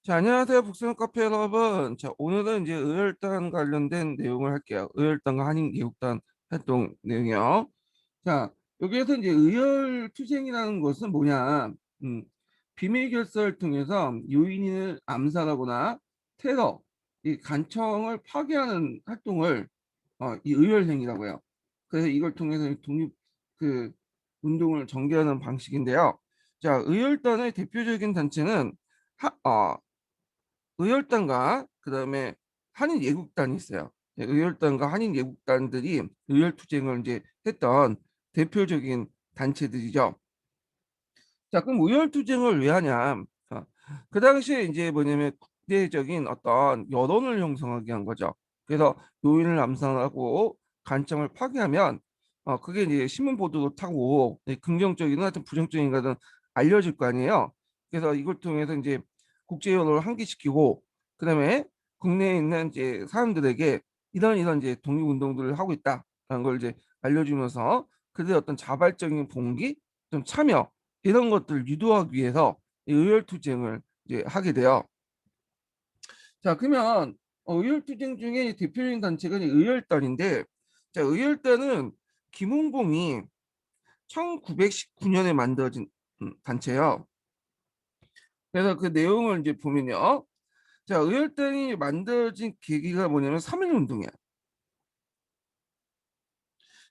자, 안녕하세요. 북스는 카페 여러분. 자, 오늘은 이제 의열단 관련된 내용을 할게요. 의열단과 한인개국단 활동 내용이요. 자, 여기에서 이제 의열투쟁이라는 것은 뭐냐? 음, 비밀 결사를 통해서 유인을 암살하거나 테러, 이 간청을 파괴하는 활동을 이 의열행위라고 해요. 그래서 이걸 통해서 이 독립 그 운동을 전개하는 방식인데요. 자, 의열단의 대표적인 단체는 의열단과 그다음에 한인 예국단이 있어요. 네, 의열단과 한인 예국단들이 의열 투쟁을 이제 했던 대표적인 단체들이죠. 자, 그럼 의열 투쟁을 왜 하냐? 그 당시에 이제 뭐냐면 국제적인 어떤 여론을 형성하기 위한 거죠. 그래서 요인을 암살하고 간청을 파괴하면 그게 이제 신문 보도도 타고 긍정적이든 하여튼 부정적인 거든 알려질 거 아니에요. 그래서 이걸 통해서 이제 국제 여론을 환기시키고 그다음에 국내에 있는 이제 사람들에게 이런 이제 독립 운동들을 하고 있다라는 걸 이제 알려주면서 그들의 어떤 자발적인 봉기, 좀 참여 이런 것들을 유도하기 위해서 의열투쟁을 이제 하게 돼요. 자, 그러면 의열투쟁 중에 대표적인 단체가 이제 의열단인데, 자, 의열단은 김웅봉이 1919년에 만들어진 단체예요. 그래서 그 내용을 이제 보면요. 자, 의열단이 만들어진 계기가 뭐냐면 3.1운동이야.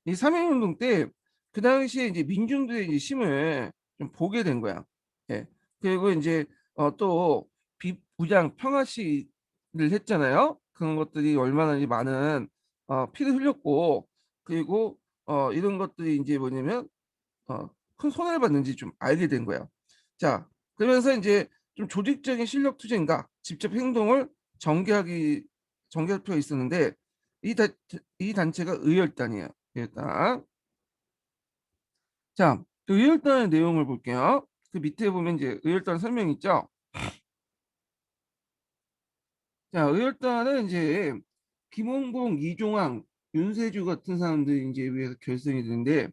이 3.1운동 때 그 당시에 이제 민중들의 이제 힘을 좀 보게 된 거야. 예. 그리고 이제 또 비무장 평화 시위를 했잖아요. 그런 것들이 얼마나 이제 많은 피를 흘렸고 그리고 이런 것들이 이제 뭐냐면 큰 손해를 받는지 좀 알게 된 거예요. 자, 그러면서 이제 좀 조직적인 실력 투쟁과 직접 행동을 전개하기 전개할 필요가 있었는데 이, 다, 이 단체가 의열단이에요. 일단 자, 그 의열단의 내용을 볼게요. 그 밑에 보면 이제 의열단 설명 있죠. 자, 의열단은 이제 김홍봉, 이종황, 윤세주 같은 사람들이 이제 위해서 결성이 되는데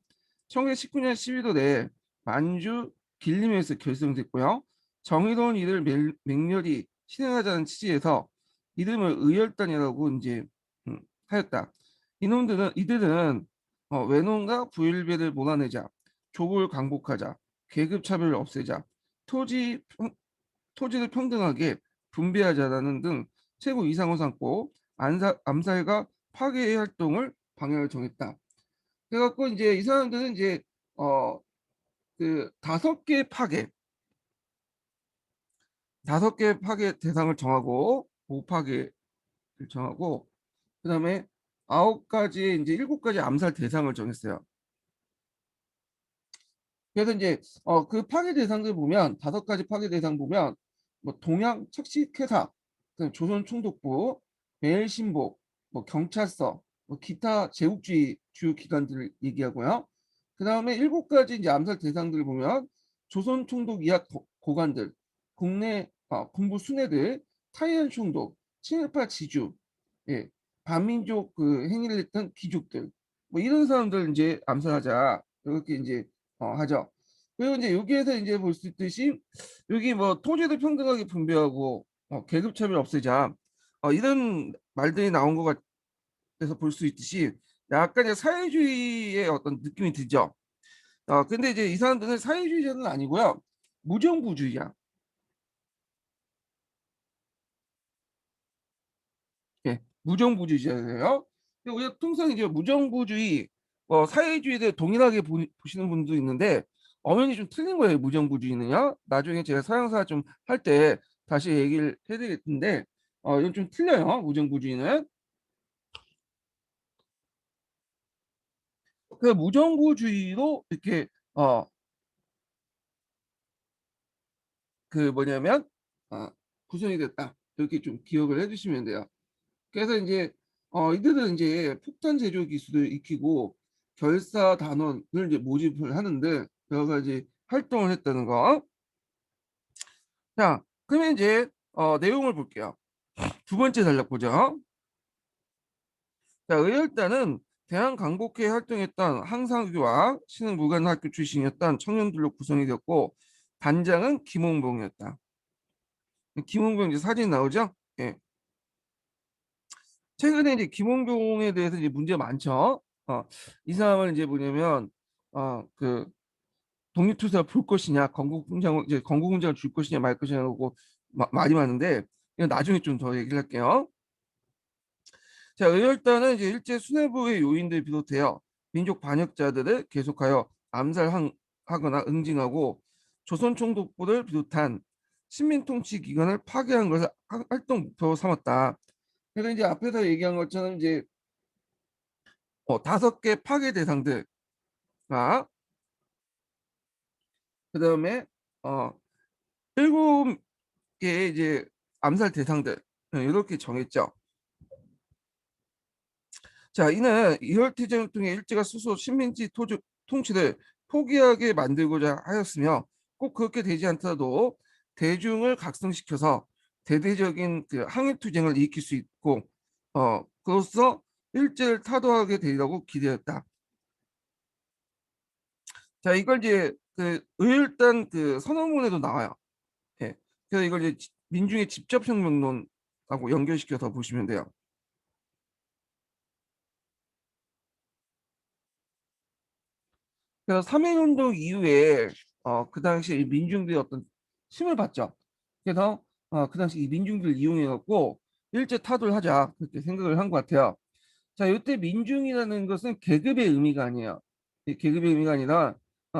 1919년 11월에 만주 길림에서 결성됐고요. 정의로운 일을 맹렬히 실행하자는 취지에서 이름을 의열단이라고 이제 하였다. 이들은 외농과 부일배를 몰아내자, 조국을 강복하자, 계급 차별을 없애자, 토지 토지를 평등하게 분배하자라는 등 최고 이상을 삼고 암살과 파괴의 활동을 방향을 정했다. 그래갖고 이제 이 사람들은 이제 어 그 다섯 개 파괴 대상을 정하고 보파괴를 정하고 그다음에 아홉 가지 이제 일곱 가지 암살 대상을 정했어요. 그래서 이제 그 파괴 대상들 보면 다섯 가지 파괴 대상 보면 뭐 동양 척식회사, 조선총독부, 매일신보, 뭐 경찰서, 뭐 기타 제국주의 주요 기관들을 얘기하고요. 그 다음에 일곱 가지 이제 암살 대상들을 보면 조선총독 이하 고관들, 국내 군부 순회들, 타이완 총독, 친일파 지주, 예, 반민족 그 행위를 했던 귀족들, 뭐 이런 사람들 이제 암살하자 이렇게 이제 하죠. 그리고 이제 여기에서 이제 볼 수 있듯이 여기 뭐 토지도 평등하게 분배하고 계급차별 없애자 이런 말들이 나온 것 같아서 볼 수 있듯이 약간 이제 사회주의의 어떤 느낌이 들죠. 근데 이제 이 사람들은 사회주의자는 아니고요. 무정부주의야. 예, 무정부주의자예요. 근데 우리가 통상 이제 무정부주의, 사회주의에 대해 동일하게 보시는 분도 있는데 엄연히 좀 틀린 거예요. 무정부주의는요. 나중에 제가 서양사 좀 할 때 다시 얘기를 해드릴 텐데 이건 좀 틀려요. 무정부주의는. 그 무정부주의로 이렇게 그 뭐냐면 어, 구성이 됐다. 이렇게 좀 기억을 해주시면 돼요. 그래서 이제 이들은 이제 폭탄 제조 기술을 익히고 결사 단원을 이제 모집을 하는데 여러 가지 활동을 했다는 거. 자, 그러면 이제 내용을 볼게요. 두 번째 단락 보죠. 자, 의열단은 대한강복회에 활동했던 항상규와 신흥무관학교 출신이었던 청년들로 구성이 되었고 단장은 김홍봉이었다. 김원경 이제 사진 나오죠? 예. 최근에 이제 김원경에 대해서 이제 문제 많죠. 이 사람은 이제 뭐냐면 그 독립투사를 볼 것이냐, 건국훈장을 줄 것이냐 말 것이냐고 말이 많은데 이건 나중에 좀 더 얘기를 할게요. 자, 의열단은 이제 일제 수뇌부의 요인들 비롯해요. 민족 반역자들을 계속하여 암살하거나 응징하고 조선 총독부를 비롯한 식민 통치 기관을 파괴한 것을 활동 목표로 삼았다. 그래서 이제 앞에서 얘기한 것처럼 이제 5개 파괴 대상들, 그다음에 어 7개의 이제 암살 대상들, 이렇게 정했죠. 자, 이는 이혈투쟁을 통해 일제가 스스로 식민지 통치를 포기하게 만들고자 하였으며 꼭 그렇게 되지 않더라도 대중을 각성시켜서 대대적인 그 항일투쟁을 일으킬 수 있고 그로써 일제를 타도하게 되리라고 기대했다. 자, 이걸 이제 그 의일단 그 선언문에도 나와요. 예. 그래서 이걸 이제 민중의 직접혁명론하고 연결시켜서 보시면 돼요. 그래서 3.1운동 이후에 그 당시 이 민중들이 어떤 힘을 받죠. 그래서 그 당시 이 민중들을 이용해 갖고 일제 타도를 하자 그렇게 생각을 한 것 같아요. 자, 이때 민중이라는 것은 계급의 의미가 아니에요. 이 계급의 의미가 아니라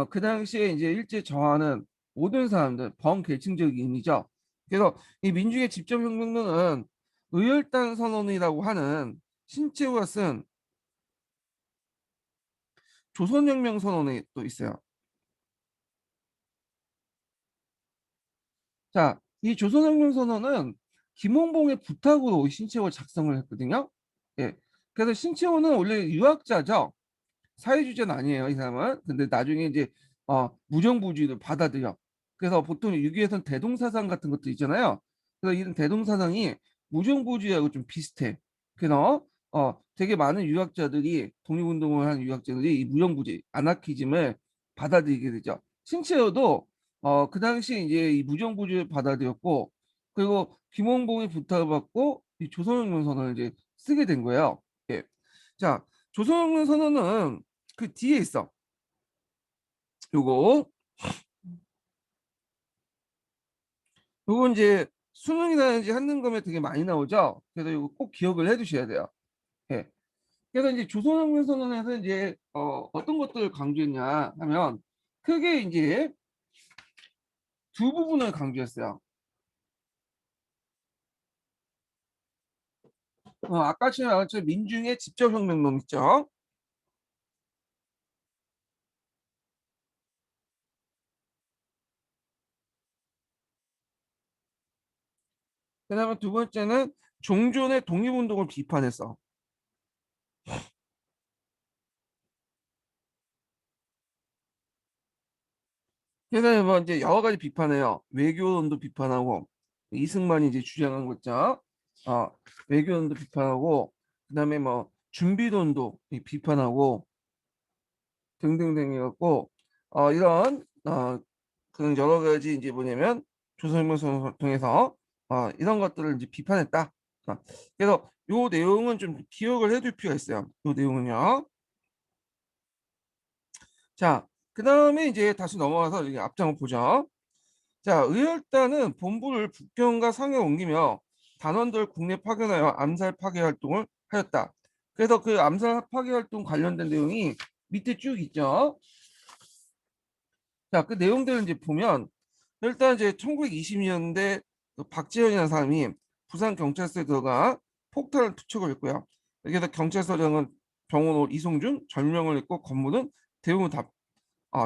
그 당시에 이제 일제 저항하는 모든 사람들, 범계층적 의미죠. 그래서 이 민중의 직접혁명론은 의열단 선언이라고 하는 신채호가 쓴 조선혁명 선언에 또 있어요. 자, 이 조선혁명선언은 김홍봉의 부탁으로 신채호가 작성을 했거든요. 예. 그래서 신채호는 원래 유학자죠. 사회주의자는 아니에요, 이 사람은. 근데 나중에 이제 무정부주의를 받아들여. 그래서 보통 유교에서는 대동사상 같은 것도 있잖아요. 그래서 이런 대동사상이 무정부주의하고 좀 비슷해. 그래서 되게 많은 유학자들이 독립운동을 한 유학자들이 이 무정부주의, 아나키즘을 받아들이게 되죠. 신채호도 그 당시 이제 이 무정부주의를 받아들였고, 그리고 김홍봉의 부탁을 받고 이 조선혁명선언을 이제 쓰게 된 거예요. 예. 자, 조선혁명선언은 그 뒤에 있어. 요거 요거 이제 수능이라든지 한능검에 되게 많이 나오죠. 그래서 이거 꼭 기억을 해두셔야 돼요. 예. 그래서 이제 조선혁명선언에서 이제 어떤 것들을 강조했냐 하면 크게 이제 두 부분을 강조했어요. 아까 전에 말했죠 민중의 직접혁명론 있죠. 그다음에 두 번째는 종전의 독립운동을 비판했어. 그래서 뭐 이제 여러 가지 비판해요. 외교론도 비판하고 이승만이 이제 주장한 거 있죠. 외교론도 비판하고 그다음에 뭐 준비론도 비판하고 등등등 해갖고 이런 그런 여러 가지 이제 뭐냐면 조선혁명을 통해서 이런 것들을 이제 비판했다. 그래서 요 내용은 좀 기억을 해둘 필요가 있어요. 요 내용은요. 자, 그다음에 이제 다시 넘어가서 이제 앞장을 보죠. 자, 의열단은 본부를 북경과 상해에 옮기며 단원들 국내 파견하여 암살 파괴 활동을 하였다. 그래서 그 암살 파괴 활동 관련된 내용이 밑에 쭉 있죠. 자, 그 내용들을 이제 보면 일단 이제 1920년대 박재현이라는 사람이 부산 경찰서에 들어가 폭탄을 투척을 했고요. 여기서 경찰서장은 병원호 이송준, 절명을 했고 건물은 대부분 다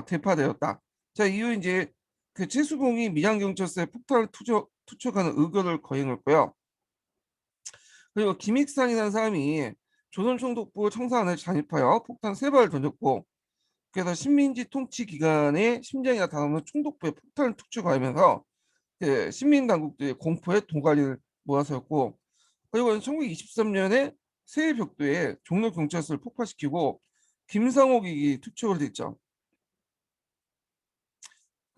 대파되었다. 자, 이후 이제 그 최수봉이 밀양경찰서에 폭탄을 투척하는 의거를 거행했고요. 그리고 김익산이라는 사람이 조선총독부 청사안을 잠입하여 폭탄 3발을 던졌고 그래서 식민지 통치 기간에 심장이나 다음은 총독부에 폭탄을 투척하면서 그 식민 당국들의 공포에 도가니를 몰아세웠고 그리고 1923년에 세해벽도에 종로 경찰서를 폭파시키고 김상옥이 투척을 했죠.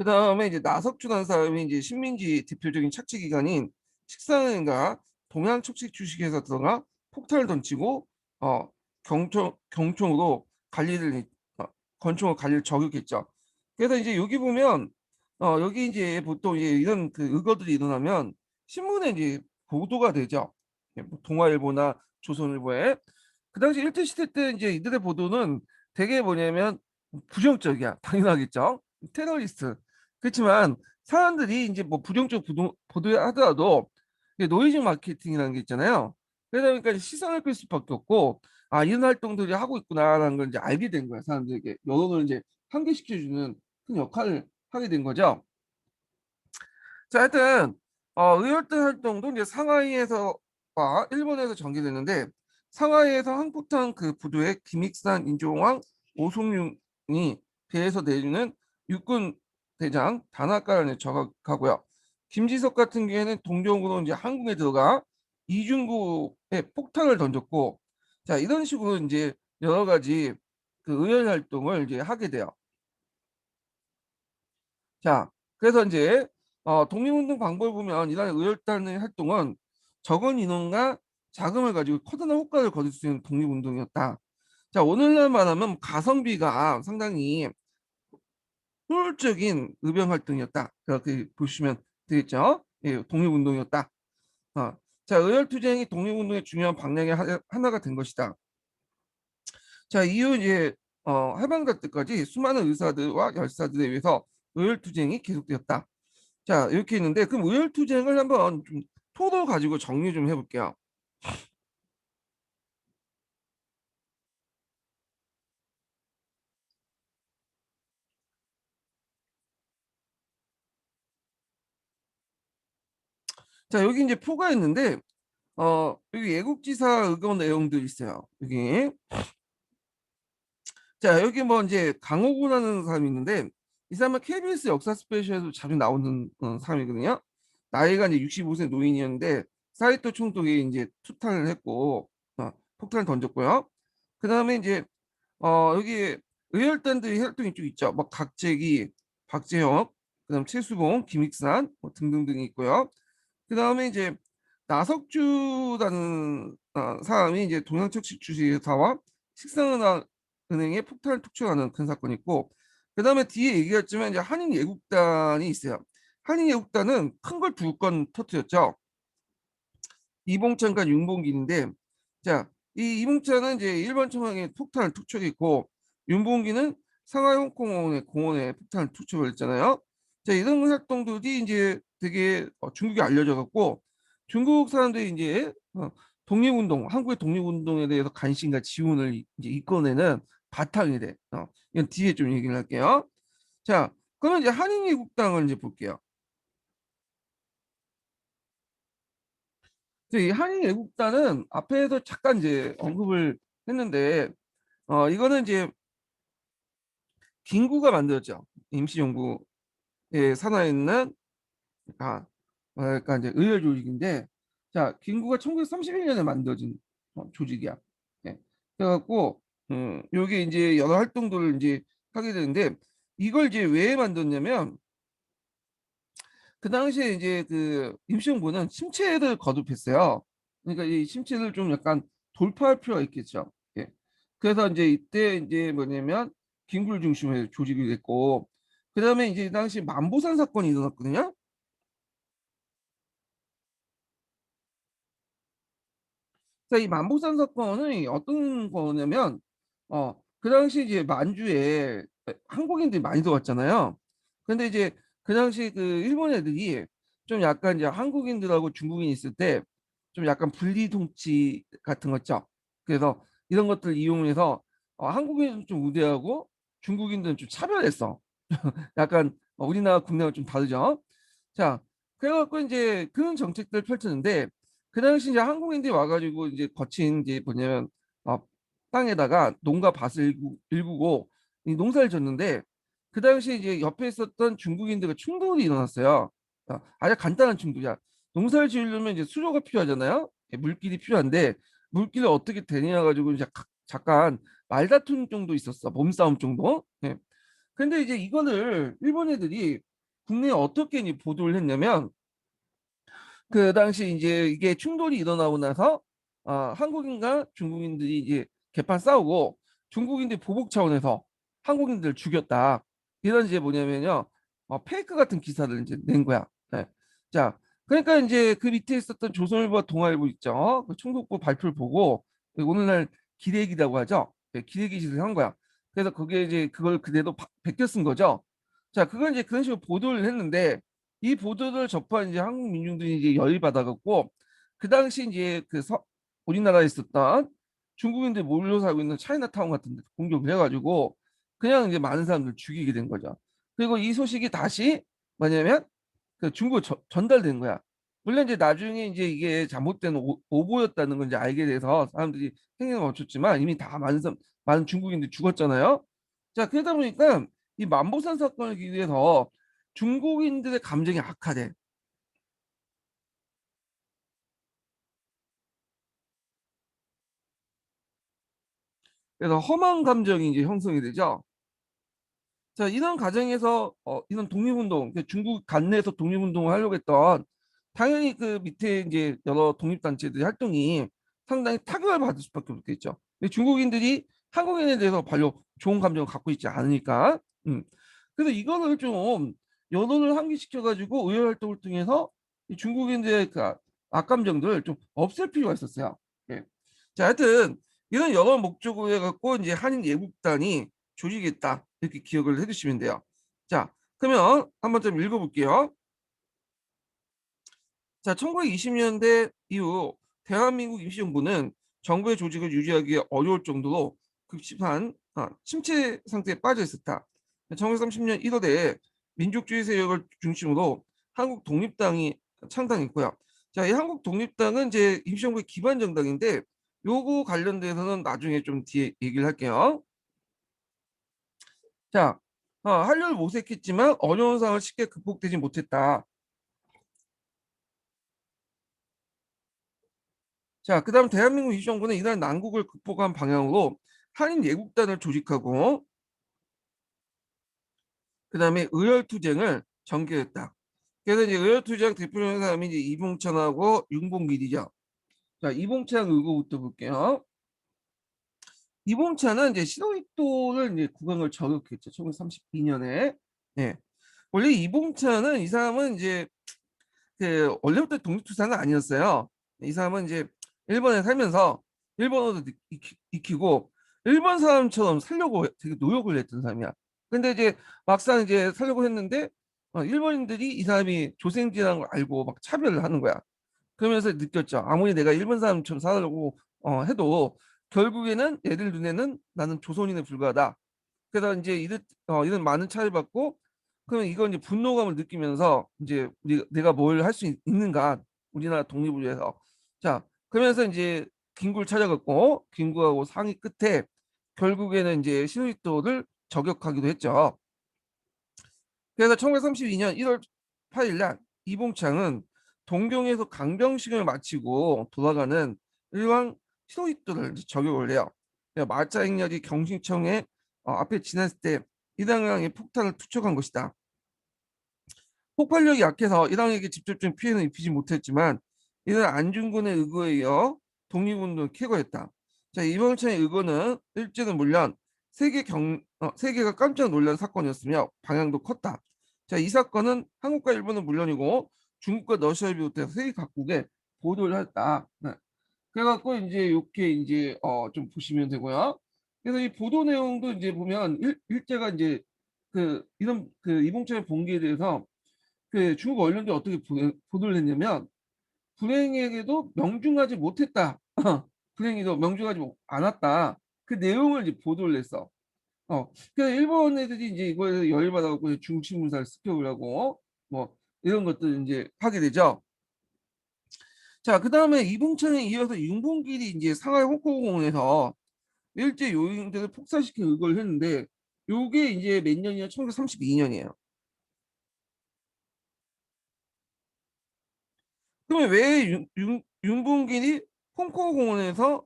그다음에 이제 나석준한 사람이 이제 식민지 대표적인 착취 기관인 식상은행과 동양척식 주식회사 들어가 폭탄을 던지고 어 경총으로 관리를 어, 권총으로 관리를 저격했죠. 그래서 이제 여기 보면 여기 이제 보통 이제 이런 그 의거들이 일어나면 신문에 이제 보도가 되죠. 예, 뭐 동아일보나 조선일보에. 그 당시 일제 시대 때 이제 이들의 보도는 되게 뭐냐면 부정적이야. 당연하겠죠. 테러리스트. 그렇지만 사람들이 이제 뭐 부정적 보도하더라도 노이즈 마케팅이라는 게 있잖아요. 그러다 보니까 시선을 끌 수밖에 없고, 아, 이런 활동들이 하고 있구나라는 걸 이제 알게 된 거야. 사람들에게 여론을 이제 환기시켜주는 큰 역할을 하게 된 거죠. 자, 하여튼 의열단 활동도 이제 상하이에서와 일본에서 전개됐는데, 상하이에서 한국탄 그 부두의 김익산, 인조왕, 오송룡이 배에서 내리는 육군 대장 단학가를 저격하고요. 김지석 같은 경우에는 동경으로 이제 한국에 들어가 이중구에 폭탄을 던졌고, 자, 이런 식으로 이제 여러 가지 그 의열 활동을 이제 하게 돼요. 자, 그래서 이제 독립운동 방법을 보면 이러한 의열단의 활동은 적은 인원과 자금을 가지고 커다란 효과를 거둘 수 있는 독립운동이었다. 자, 오늘날 말하면 가성비가 상당히 효율적인 의병 활동이었다. 그렇게 보시면 되겠죠. 예, 독립운동이었다. 어. 자, 의열투쟁이 독립운동의 중요한 방향의 하나가 된 것이다. 자, 이후 이제 해방될 때까지 수많은 의사들과 열사들에 의해서 의열투쟁이 계속되었다. 자, 이렇게 있는데 그럼 의열투쟁을 한번 좀 토로 가지고 정리 좀 해볼게요. 자, 여기 이제 표가 있는데 여기 예국지사 의견 내용들이 있어요. 여기. 자, 여기 뭐 이제 강호구라는 사람이 있는데 이 사람은 KBS 역사 스페셜에도 자주 나오는 사람이거든요. 나이가 이제 65세 노인이었는데 사이토 총독이 이제 투탄을 했고 폭탄을 던졌고요. 그다음에 이제 여기 의열단들이 활동이 쭉 있죠. 뭐 각재기, 박재혁, 그다음 최수봉, 김익산 뭐 등등등이 있고요. 그다음에 이제 나석주라는 사람이 이제 동양척식 주식회사와 식상은행의 폭탄을 투척하는 큰 사건이 있고, 그다음에 뒤에 얘기했지만 이제 한인예국단이 있어요. 한인예국단은 큰 걸 두 건 터뜨렸죠. 이봉찬과 윤봉길인데, 자, 이 이봉찬은 이제 일본 청와에 폭탄을 투척했고, 윤봉길은 상하이 홍콩 공원에 폭탄을 투척을 했잖아요. 자, 이런 활동들이 이제 되게 중국에 알려져 갖고 중국 사람들이 이제 독립운동, 한국의 독립운동에 대해서 관심과 지원을 이제 이끌어내는 바탕이 돼. 이건 뒤에 좀 얘기를 할게요. 자, 그러면 이제 한인애국당을 이제 볼게요. 이 한인애국단은 앞에서 잠깐 이제 언급을 했는데, 이거는 이제 김구가 만들었죠. 임시정부의 산하에 있는 뭐랄까 이제 의회 조직인데, 자, 김구가 1931년에 만들어진 조직이야. 예. 그래갖고 요게 이제 여러 활동들을 이제 하게 되는데 이걸 이제 왜 만들었냐면 그 당시에 이제 그 임시정부는 침체를 거듭했어요. 그러니까 이 침체를 좀 약간 돌파할 필요가 있겠죠. 예. 그래서 이제 이때 이제 뭐냐면 김구를 중심으로 조직이 됐고, 그다음에 이제 이 당시 만보산 사건이 일어났거든요. 자, 이 만보산 사건은 어떤 거냐면 그 당시 이제 만주에 한국인들이 많이 들어왔잖아요. 근데 이제 그 당시 그 일본 애들이 좀 약간 이제 한국인들하고 중국인이 있을 때 좀 약간 분리 통치 같은 거 있죠. 그래서 이런 것들 이용해서 한국인은 좀 우대하고 중국인들은 좀 차별했어. 약간 우리나라 국내와 좀 다르죠. 자, 그래갖고 이제 그런 정책들을 펼쳤는데 그 당시 이제 한국인들이 와가지고 이제 거친 이제 뭐냐면 어, 땅에다가 농가 밭을 일구고 이 농사를 졌는데 그 당시 이제 옆에 있었던 중국인들과 충돌이 일어났어요. 아주 간단한 충돌이야. 농사를 지으려면 이제 수료가 필요하잖아요. 예, 물길이 필요한데 물길을 어떻게 되냐 가지고 이제 잠깐 말다툼 정도 있었어. 몸싸움 정도. 예. 근데 이제 이거를 일본 애들이 국내에 어떻게 이제 보도를 했냐면 그 당시 이제 이게 충돌이 일어나고 나서 한국인과 중국인들이 이제 개판 싸우고 중국인들이 보복 차원에서 한국인들을 죽였다. 이런 이제 뭐냐면요. 페이크 같은 기사를 이제 낸 거야. 네. 자, 그러니까 이제 그 밑에 있었던 조선일보와 동아일보 있죠. 그 총독부 발표를 보고 오늘날 기레기라고 하죠. 네, 기레기 짓을 한 거야. 그래서 그게 이제 그걸 그대로 베껴 쓴 거죠. 자, 그걸 이제 그런 식으로 보도를 했는데 이 보도를 접한 이제 한국 민중들이 이제 열이 받아갖고 그 당시 이제 우리나라에 있었던 중국인들 몰려 살고 있는 차이나타운 같은 데 공격을 해가지고 그냥 이제 많은 사람들 죽이게 된 거죠. 그리고 이 소식이 다시 뭐냐면 그 중국에 전달된 거야. 물론 이제 나중에 이제 이게 잘못된 오보였다는 걸 이제 알게 돼서 사람들이 행동을 멈췄지만 이미 다 많은 중국인들이 죽었잖아요. 자, 그러다 보니까 이 만보산 사건을 기해서 중국인들의 감정이 악화돼. 그래서 험한 감정이 이제 형성이 되죠. 자, 이런 과정에서 이런 독립운동, 그러니까 중국 관내에서 독립운동을 하려고 했던 당연히 그 밑에 이제 여러 독립단체들의 활동이 상당히 타격을 받을 수밖에 없겠죠. 근데 중국인들이 한국인에 대해서 별로 좋은 감정을 갖고 있지 않으니까. 그래서 이거를 좀 여론을 환기시켜가지고 의회 활동을 통해서 이 중국인들의 그 악감정들을 좀 없앨 필요가 있었어요. 예. 자, 하여튼 이런 여러 목적을 해갖고 이제 한인 예국단이 조직했다 이렇게 기억을 해주시면 돼요. 자, 그러면 한번 좀 읽어볼게요. 자, 1920년대 이후 대한민국 임시정부는 정부의 조직을 유지하기 어려울 정도로 급심한 침체 상태에 빠져 있었다. 1930년 1월에 민족주의 세력을 중심으로 한국 독립당이 창당했고요. 자, 이 한국 독립당은 이제 임시정부의 기반 정당인데 요거 관련돼서는 나중에 좀 뒤에 얘기를 할게요. 자, 한류를 모색했지만 어려운 상황을 쉽게 극복되지 못했다. 자, 그다음 대한민국 임시정부는 이날 난국을 극복한 방향으로 한인 예국단을 조직하고 그다음에 의열투쟁을 전개했다. 그래서 이제 의열투쟁 대표적인 사람이 이제 이봉찬하고 윤봉길이죠. 자, 이봉찬 의거부터 볼게요. 이봉찬은 이제 시로이토를 이제 국왕을 저격했죠. 1932년에. 예. 원래 이봉찬은 이 사람은 이제 그 원래부터 독립투사는 아니었어요. 이 사람은 이제 일본에 살면서 일본어도 익히고 일본 사람처럼 살려고 되게 노력을 했던 사람이야. 근데 이제 막상 이제 살려고 했는데 일본인들이 이 사람이 조생지라는 걸 알고 막 차별을 하는 거야. 그러면서 느꼈죠. 아무리 내가 일본 사람처럼 살려고 해도 결국에는 얘들 눈에는 나는 조선인에 불과하다. 그래서 이제 이런 많은 차를 받고 그러면 이건 이제 분노감을 느끼면서 이제 내가 뭘 할 수 있는가 우리나라 독립을 위해서 자 그러면서 이제 김구를 찾아갔고 김구하고 상의 끝에 결국에는 이제 신의토를 저격하기도 했죠. 그래서 1932년 1월 8일 날 이봉창은 동경에서 강병식을 마치고 돌아가는 일왕 신호이토를 저격을 해요. 마차 행렬이 경신청에 앞에 지났을 때 이당왕의 폭탄을 투척한 것이다. 폭발력이 약해서 이당에게 직접적인 피해는 입히지 못했지만 이는 안중근의 의거에 이어 독립운동을 쾌거했다. 자, 이병찬의 의거는 일제는 물론 세계가 깜짝 놀란 사건이었으며 방향도 컸다. 자, 이 사건은 한국과 일본은 물론이고 중국과 러시아를 비롯해서 세계 각국에 보도를 했다. 네. 그래갖고 이제 이렇게 이제 좀 보시면 되고요. 그래서 이 보도 내용도 이제 보면 일제가 이제 그 이런 그 이봉철의 봉기에 대해서 그 중국 언론들이 어떻게 보도를 했냐면 불행에게도 명중하지 못했다. 불행히도 명중하지 않았다. 그 내용을 이제 보도를 했어. 그래서 일본 애들이 이제 이거에 열받아갖고 중국 신문사를 습격을 하고 뭐 이런 것들 이제 하게 되죠. 자, 그 다음에 이봉찬에 이어서 윤봉길이 이제 상하이 홍콩공원에서 일제 요인들을 폭사시킨 의거를 했는데 요게 이제 몇 년이냐? 1932년이에요. 그러면 왜 윤봉길이 홍콩공원에서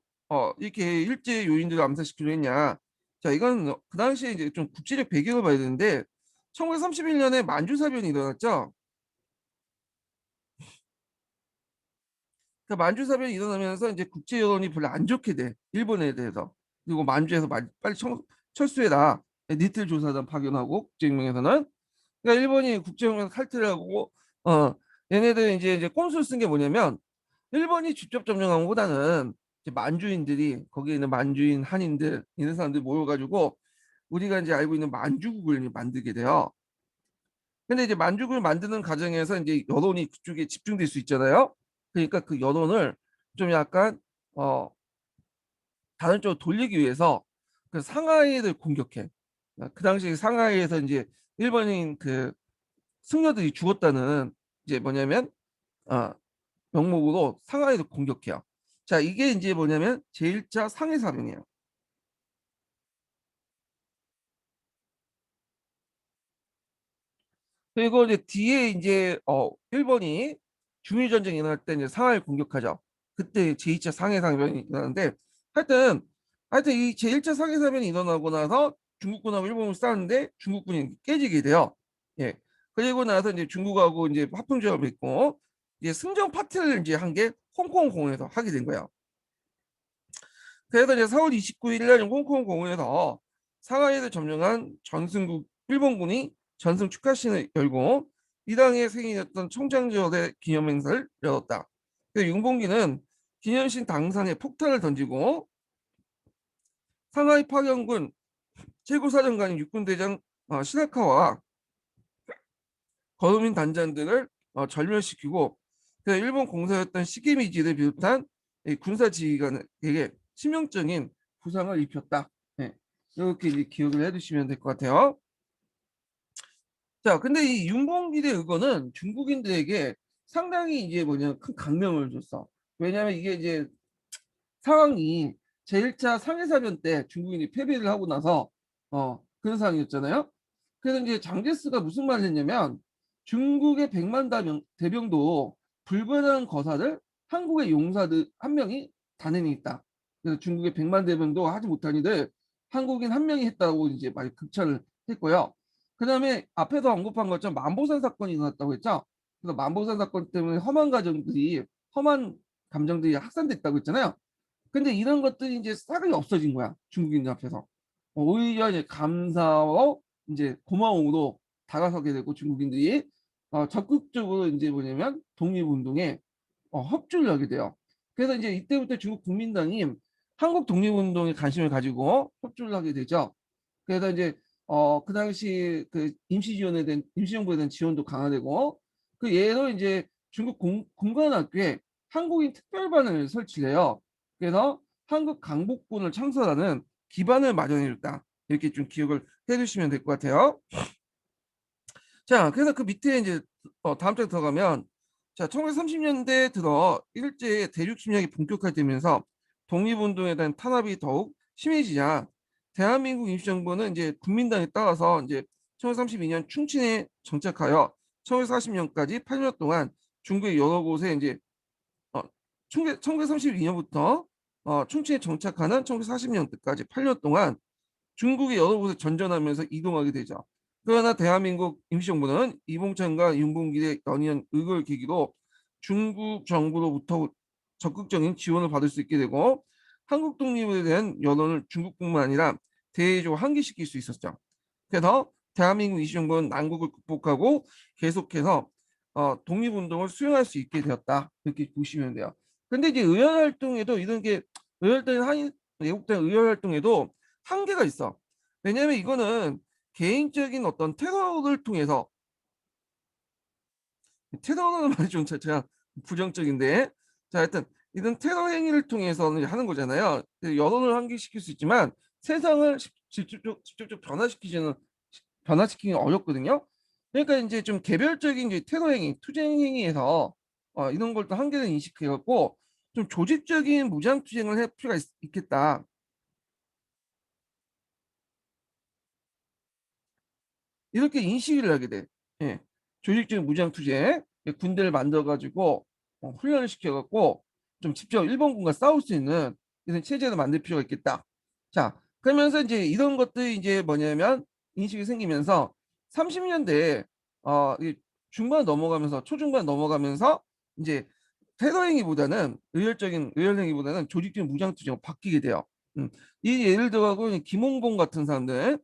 이렇게 일제 요인들을 암살시키려 했냐? 자, 이건 그 당시에 이제 좀 국제적 배경을 봐야 되는데 1931년에 만주사변이 일어났죠. 그 만주사변이 일어나면서 이제 국제 여론이 별로 안 좋게 돼. 일본에 대해서. 그리고 만주에서 빨리 철수해라. 니틀 조사단 파견하고 국제혁명에서는. 그러니까 일본이 국제혁명 칼퇴를 하고 얘네들 이제 꼼수를 쓴 게 뭐냐면 일본이 직접 점령한 것보다는 이제 만주인들이 거기에 있는 만주인 한인들 이런 사람들 모여가지고 우리가 이제 알고 있는 만주국을 만들게 돼요. 근데 이제 만주국을 만드는 과정에서 이제 여론이 그쪽에 집중될 수 있잖아요. 그러니까 그 여론을 좀 약간 어 다른 쪽으로 돌리기 위해서 그 상하이를 공격해. 그 당시 상하이에서 이제 일본인 그 승려들이 죽었다는 이제 뭐냐면 어, 명목으로 상하이를 공격해요. 자, 이게 이제 뭐냐면 제1차 상해사변이에요. 그리고 이제 뒤에 이제 일본이 중일 전쟁이 일어날 때 이제 상하이를 공격하죠. 그때 제2차 상해사변이 일어나는데 하여튼 하여튼 이 제1차 상해사변이 일어나고 나서 중국군하고 일본을 싸우는데 중국군이 깨지게 돼요. 예. 그리고 나서 이제 중국하고 이제 화평조약을 맺고 이제 승전 파티를 이제 한 게 홍콩 공원에서 하게 된 거예요. 그래서 이제 4월 29일 날 홍콩 공원에서 상하이를 점령한 전승국 일본군이 전승 축하식을 열고 이 당의 생일이었던 총장절의 기념 행사를 열었다. 윤봉기는 기념식 당산에 폭탄을 던지고 상하이 파견군 최고사령관인 육군대장 시라카와 거민 단장들을 절멸시키고 일본 공사였던 시게미지를 비롯한 군사 지휘관에게 치명적인 부상을 입혔다. 네. 이렇게 이제 기억을 해두시면 될 것 같아요. 자, 근데 이 윤봉길의 의거는 중국인들에게 상당히 이제 뭐냐 큰 강명을 줬어. 왜냐하면 이게 이제 상황이 제1차 상해사변 때 중국인이 패배를 하고 나서 그런 상황이었잖아요. 그래서 이제 장제스가 무슨 말을 했냐면 중국의 100만 대병도 불변한 거사를 한국의 용사들 한 명이 단행이 있다. 그래서 중국의 100만 대병도 하지 못한 일을 한국인 한 명이 했다고 이제 많이 극찬을 했고요. 그다음에 앞에서 언급한 것처럼 만보산 사건이 일어났다고 했죠. 그래서 만보산 사건 때문에 험한 감정들이 확산됐다고 했잖아요. 근데 이런 것들이 이제 싹이 없어진 거야. 중국인들 앞에서. 오히려 이제 감사와 이제 고마움으로 다가서게 되고 중국인들이 적극적으로 이제 뭐냐면 독립운동에 협조를 하게 돼요. 그래서 이제 이때부터 중국 국민당이 한국 독립운동에 관심을 가지고 협조를 하게 되죠. 그래서 이제 그 당시 그 임시정부에 대한 지원도 강화되고 그 예로 이제 중국 공관학교에 한국인 특별반을 설치해요. 그래서 한국 강복군을 창설하는 기반을 마련해줬다. 이렇게 좀 기억을 해주시면 될 것 같아요. 자, 그래서 그 밑에 이제 다음 장 들어가면 자, 1930년대 들어 일제 대륙 침략이 본격화되면서 독립운동에 대한 탄압이 더욱 심해지자 대한민국 임시정부는 이제 국민당에 따라서 이제 1932년 충칭에 정착하여 1940년까지 8년 동안 중국의 여러 곳에 이제 1932년부터 충칭에 정착하는 1940년까지 8년 동안 중국의 여러 곳에 전전하면서 이동하게 되죠. 그러나 대한민국 임시정부는 이봉찬과 윤봉길의 연이은 의거를 계기로 중국 정부로부터 적극적인 지원을 받을 수 있게 되고 한국 독립에 대한 여론을 중국뿐만 아니라 대외적으로 환기시킬 수 있었죠. 그래서 대한민국 임시정부는 난국을 극복하고 계속해서 독립운동을 수행할 수 있게 되었다. 이렇게 보시면 돼요. 근데 이제 의원 활동에도 이런 게 의열된 한인 애국당 의원 활동에도 한계가 있어. 왜냐하면 이거는 개인적인 어떤 테러를 통해서 테러는 말이 좀 제가 부정적인데 자 하여튼 이런 테러 행위를 통해서 하는 거잖아요. 여론을 환기시킬 수 있지만 세상을 직접적 변화시키기 어렵거든요. 그러니까 이제 좀 개별적인 이제 테러 행위, 투쟁 행위에서 이런 걸 또 한계를 인식해갖고 좀 조직적인 무장 투쟁을 할 필요가 있겠다. 이렇게 인식을 하게 돼. 예. 조직적인 무장투쟁, 군대를 만들어가지고 훈련을 시켜갖고 좀 직접 일본군과 싸울 수 있는 이런 체제를 만들 필요가 있겠다. 자, 그러면서 이제 이런 것들이 이제 뭐냐면 인식이 생기면서 30년대에 이 중반 넘어가면서 초중반 넘어가면서 이제 테러 행위보다는 의열 행위보다는 조직적인 무장 투쟁으로 바뀌게 돼요. 음. 이 예를 들어 갖고 김홍봉 같은 사람들,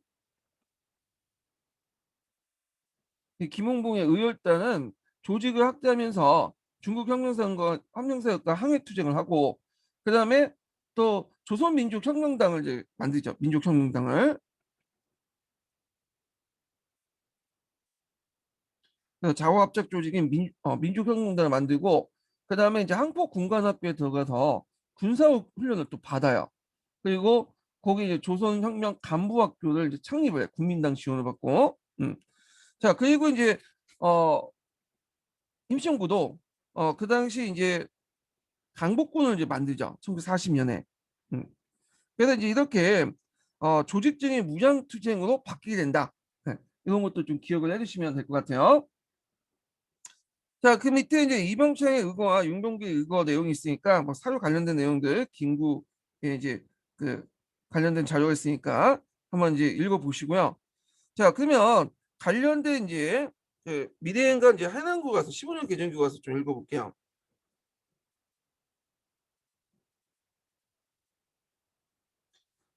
이 김홍봉의 의열단은 조직을 확대하면서 중국 혁명사역과 항해 투쟁을 하고, 그다음에 또 조선민족혁명당을 이제 만들죠. 민족혁명당을. 그래서 자화합작 조직인 민족혁명단을 만들고, 그다음에 이제 항포군관학교에 들어가서 군사 훈련을 또 받아요. 그리고 거기 이제 조선혁명 간부학교를 이제 창립을 해. 국민당 지원을 받고. 자, 그리고 이제 어 임시정부도 그 당시 이제 강복군을 이제 만들죠. 1940년에. 음. 그래서 이제 이렇게 조직적인 무장투쟁으로 바뀌게 된다. 네, 이런 것도 좀 기억을 해주시면 될 것 같아요. 자, 그 밑에 이제 이병창의 의거와 윤동주의 의거 내용이 있으니까 뭐 사료 관련된 내용들 김구에 이제 그 관련된 자료가 있으니까 한번 이제 읽어보시고요. 자, 그러면 관련된 이제 그 미래행간 이제 한양고 가서 15년 개정교 가서 좀 읽어볼게요.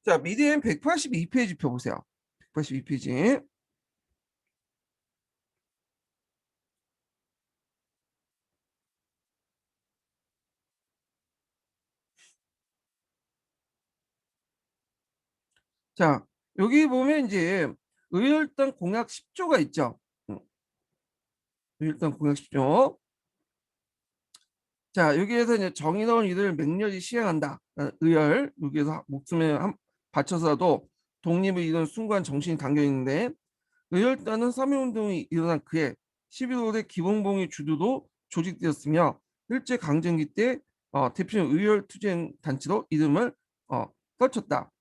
자, 미래행 182페이지 펴보세요. 182페이지. 자, 여기 보면 이제 의열당 공약 10조가 있죠. 의열당 공약 10조. 자, 여기에서 이제 정의로운 일을 맹렬히 시행한다. 의열, 여기에서 목숨에 바쳐서도 독립을 이룬 순간 정신이 담겨 있는데, 의열단은 3.1운동이 일어난 그해 11월에 기본봉이 주도로 조직되었으며, 일제강점기 때 대표적 의열투쟁 단체로 이름을 떨쳤다.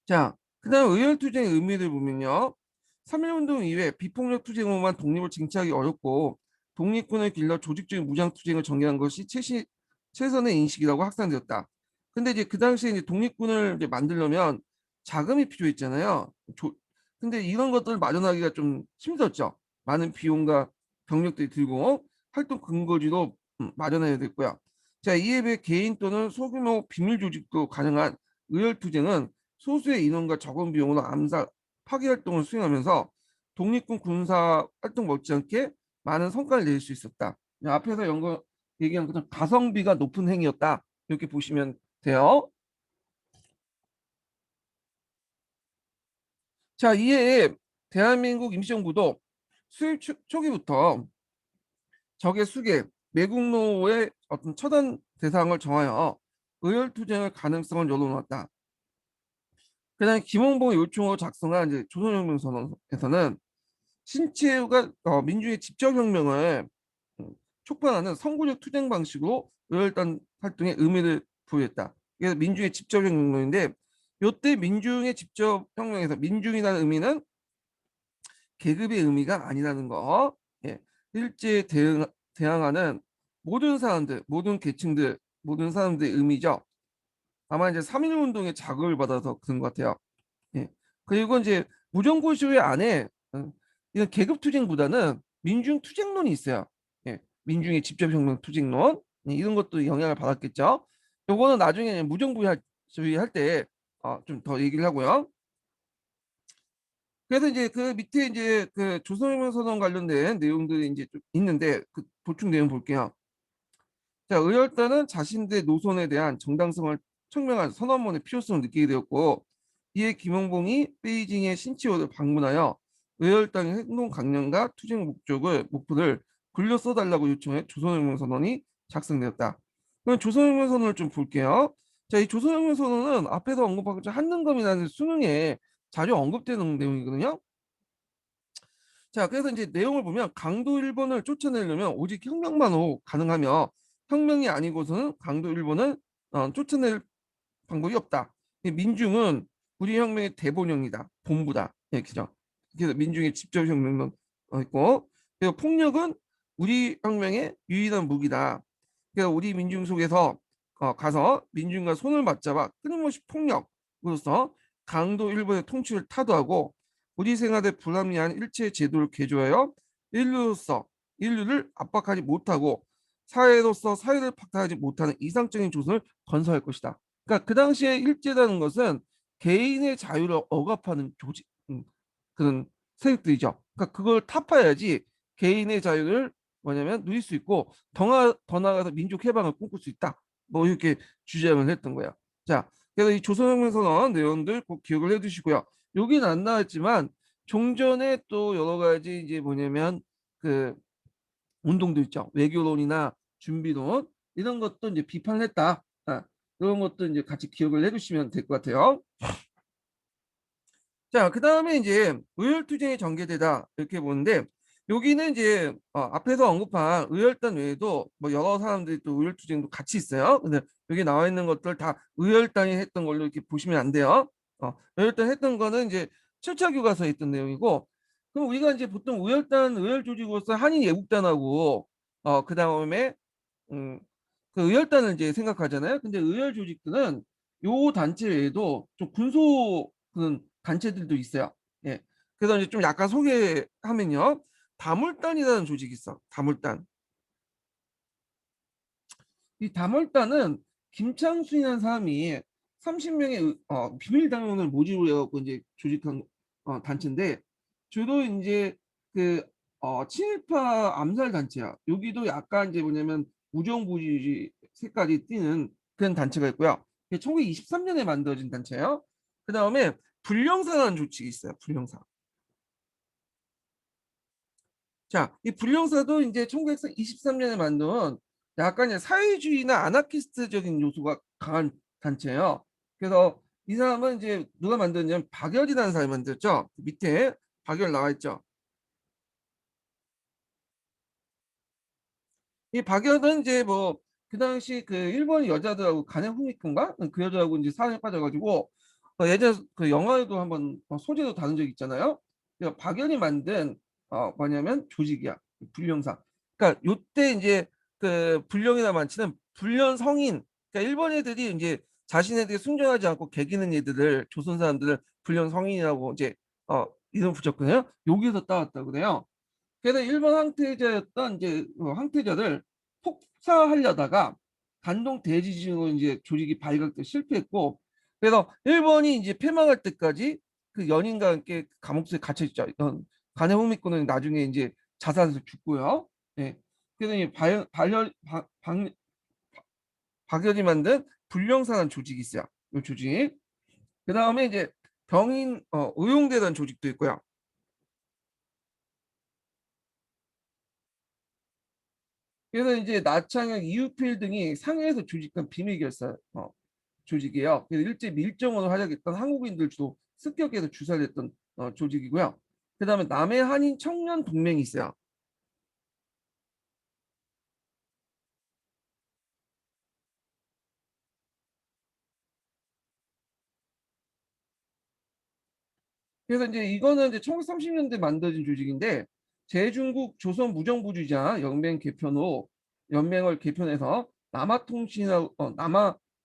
자, 그다음 의열투쟁의 의미를 보면요. 3.1운동 이후에 비폭력 투쟁으로만 독립을 쟁취하기 어렵고, 독립군을 길러 조직적인 무장투쟁을 전개한 것이 최선의 인식이라고 확산되었다. 근데 이제 그 당시에 이제 독립군을 이제 만들려면 자금이 필요했잖아요. 근데 이런 것들을 마련하기가 좀 힘들었죠. 많은 비용과 경력들이 들고 활동 근거지도 마련해야 됐고요. 자, 이에 비해 개인 또는 소규모 비밀 조직도 가능한 의열투쟁은 소수의 인원과 적은 비용으로 암살, 파괴 활동을 수행하면서 독립군 군사 활동 못지않게 많은 성과를 낼 수 있었다. 앞에서 얘기한 것처럼 가성비가 높은 행위였다. 이렇게 보시면 돼요. 자, 이에 대한민국 임시정부도 수입 초기부터 적의 수계, 매국노의 어떤 처단 대상을 정하여 의열투쟁의 가능성을 열어놓았다. 그다음에 김홍봉의 요청으로 작성한 이제 조선혁명선언에서는 신치해가 민주의 집정혁명을 촉발하는 선구적 투쟁 방식으로 의열단 활동에 의미를 부여했다. 그래서 민중의 집정혁명인데, 이때 민중의 집정혁명에서 민중이라는 의미는 계급의 의미가 아니라는 거. 예. 일제에 대항하는 모든 사람들, 모든 계층들, 모든 사람들의 의미죠. 아마 이제 3.1 운동의 자극을 받아서 그런 것 같아요. 예. 그리고 이제 무정부주의 안에 이런 계급 투쟁보다는 민중 투쟁론이 있어요. 예. 민중의 직접혁명 투쟁론. 이런 것도 영향을 받았겠죠. 요거는 나중에 무정부주의 할 때 좀 더 얘기를 하고요. 그래서 이제 그 밑에 이제 그 조선혁명 선언 관련된 내용들이 이제 좀 있는데, 그 보충 내용 볼게요. 자, 의열단은 자신들의 노선에 대한 정당성을 청명한 선언문의 필요성을 느끼게 되었고, 이에 김영봉이 베이징의 신치호를 방문하여 의열당의 행동 강령과 투쟁 목표를 글로 써달라고 요청해 조선혁명선언이 작성되었다. 그럼 조선혁명선언을 좀 볼게요. 자, 이 조선혁명선언은 앞에서 언급한 것처럼 한능검이라는 수능에 자주 언급되는 내용이거든요. 자, 그래서 이제 내용을 보면 강도 일본을 쫓아내려면 오직 혁명만으로 가능하며, 혁명이 아니고서는 강도 일본을 쫓아낼 방법이 없다. 민중은 우리 혁명의 대본령이다, 본부다. 이렇게죠. 그래서 민중의 직접 혁명론 있고, 그리고 폭력은 우리 혁명의 유일한 무기다. 그래서 우리 민중 속에서 가서 민중과 손을 맞잡아 끊임없이 폭력으로서 강도 일본의 통치를 타도하고, 고지 생활에 불합리한 일체 제도를 개조하여 인류로서 인류를 압박하지 못하고 사회로서 사회를 박탈하지 못하는 이상적인 조선을 건설할 것이다. 그러니까 그 당시에 일제라는 것은 개인의 자유를 억압하는 조직, 그런 세력들이죠. 그러니까 그걸 타파해야지 개인의 자유를 뭐냐면 누릴 수 있고 더 나아가서 민족 해방을 꿈꿀 수 있다. 뭐 이렇게 주장을 했던 거야. 자, 그래서 이 조선혁명에서 나온 내용들 꼭 기억을 해두시고요. 여기는 안 나왔지만 종전에 또 여러 가지 이제 뭐냐면 그 운동도 있죠. 외교론이나 준비론 이런 것도 이제 비판을 했다. 이런 것도 이제 같이 기억을 해두시면 될 것 같아요. 자, 그 다음에 이제 의열투쟁이 전개되다 이렇게 보는데 여기는 이제 앞에서 언급한 의열단 외에도 뭐 여러 사람들이 또 의열투쟁도 같이 있어요. 근데 여기 나와 있는 것들 다 의열단이 했던 걸로 이렇게 보시면 안 돼요. 의열단 했던 거는 이제 7차 교과서에 있던 내용이고 그럼 우리가 이제 보통 의열단 의열 조직으로서 한인 예국단하고 그 다음에 음, 그 의열단을 이제 생각하잖아요. 근데 의열 조직들은 요 단체 외에도 좀 군소 그런 단체들도 있어요. 예. 그래서 이제 좀 약간 소개하면요. 다물단이라는 조직이 있어. 다물단. 이 다물단은 김창순이라는 사람이 30명의 비밀당원을 모집을 해갖고 이제 조직한 단체인데 주로 이제 그 친일파 암살 단체야. 여기도 약간 이제 뭐냐면 우정부주의 색깔이 띠는 그런 단체가 있고요. 1923년에 만들어진 단체예요. 그 다음에 불령사라는 조직이 있어요. 불령사. 자, 이 불령사도 이제 1923년에 만든 약간 이제 사회주의나 아나키스트적인 요소가 강한 단체예요. 그래서 이 사람은 이제 누가 만들었냐면 박열이라는 사람이 만들었죠. 밑에 박열 나와 있죠. 이 박열은 이제 뭐 그 당시 그 일본 여자들하고 간의 후미콘가 그 여자하고 이제 사랑에 빠져가지고 예전 그 영화에도 한번 소재도 다룬 적 있잖아요. 그러니까 박열이 만든 뭐냐면 조직이야. 불령사. 그러니까 요때 이제 그 불령이나 많지는 불련 성인. 그러니까 일본 애들이 이제 자신애들이 순종하지 않고 개기는 애들을 조선 사람들을 불련 성인이라고 이제 이름 붙였거든요. 여기서 따왔다고 그래요. 그래서 일본 황태자였던 이제 황태자를 폭사하려다가 단동 대지진으로 이제 조직이 발각돼 실패했고 그래서 일본이 이제 패망할 때까지 그 연인과 함께 감옥에 갇혀 있죠. 간해홍미코는 나중에 이제 자살해서 죽고요. 예. 그래서 이 박열이 만든 불령사라는 조직이 있어요. 이 조직. 그 다음에 이제 병인 의용대라는 조직도 있고요. 그래서 이제 나창현, 이유필 등이 상해에서 조직한 비밀결사 조직이에요. 그래서 일제 밀정으로 활약했던 한국인들 주로 습격해서 주사를 했던 조직이고요. 그다음에 남해 한인 청년 동맹이 있어요. 그래서 이제 이거는 이제 1930년대 만들어진 조직인데 제중국 조선 무정부주의자 연맹을 개편해서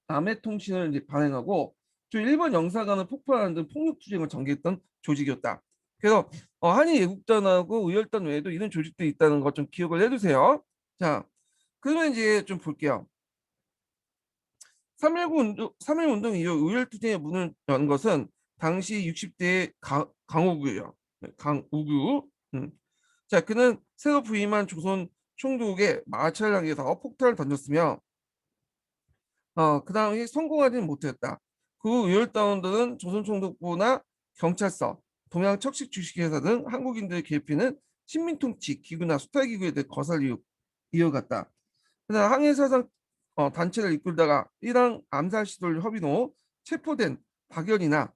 남해 통신을 이제 발행하고 또 일본 영사관을 폭파하는 등 폭력 투쟁을 전개했던 조직이었다. 그래서 한일 예국단하고 의열단 외에도 이런 조직도 있다는 것 좀 기억을 해두세요. 자, 그러면 이제 좀 볼게요. 3.19 운동 이후 의열투쟁의 문을 연 것은 당시 60대의 강우구예요. 네, 강우구. 자, 그는 새로 부임한 조선 총독에게 마차를 향해서 폭탄을 던졌으며 그 당시 성공하지는 못했다. 그 후 의열단원들은 조선 총독부나 경찰서, 동양 척식 주식회사 등 한국인들의 괴롭히는 식민통치 기구나 수탈기구에 대해 거세게 이어갔다. 그래서 항해사상 단체를 이끌다가 이랑 암살 시도를 협의한 후 체포된 박열이나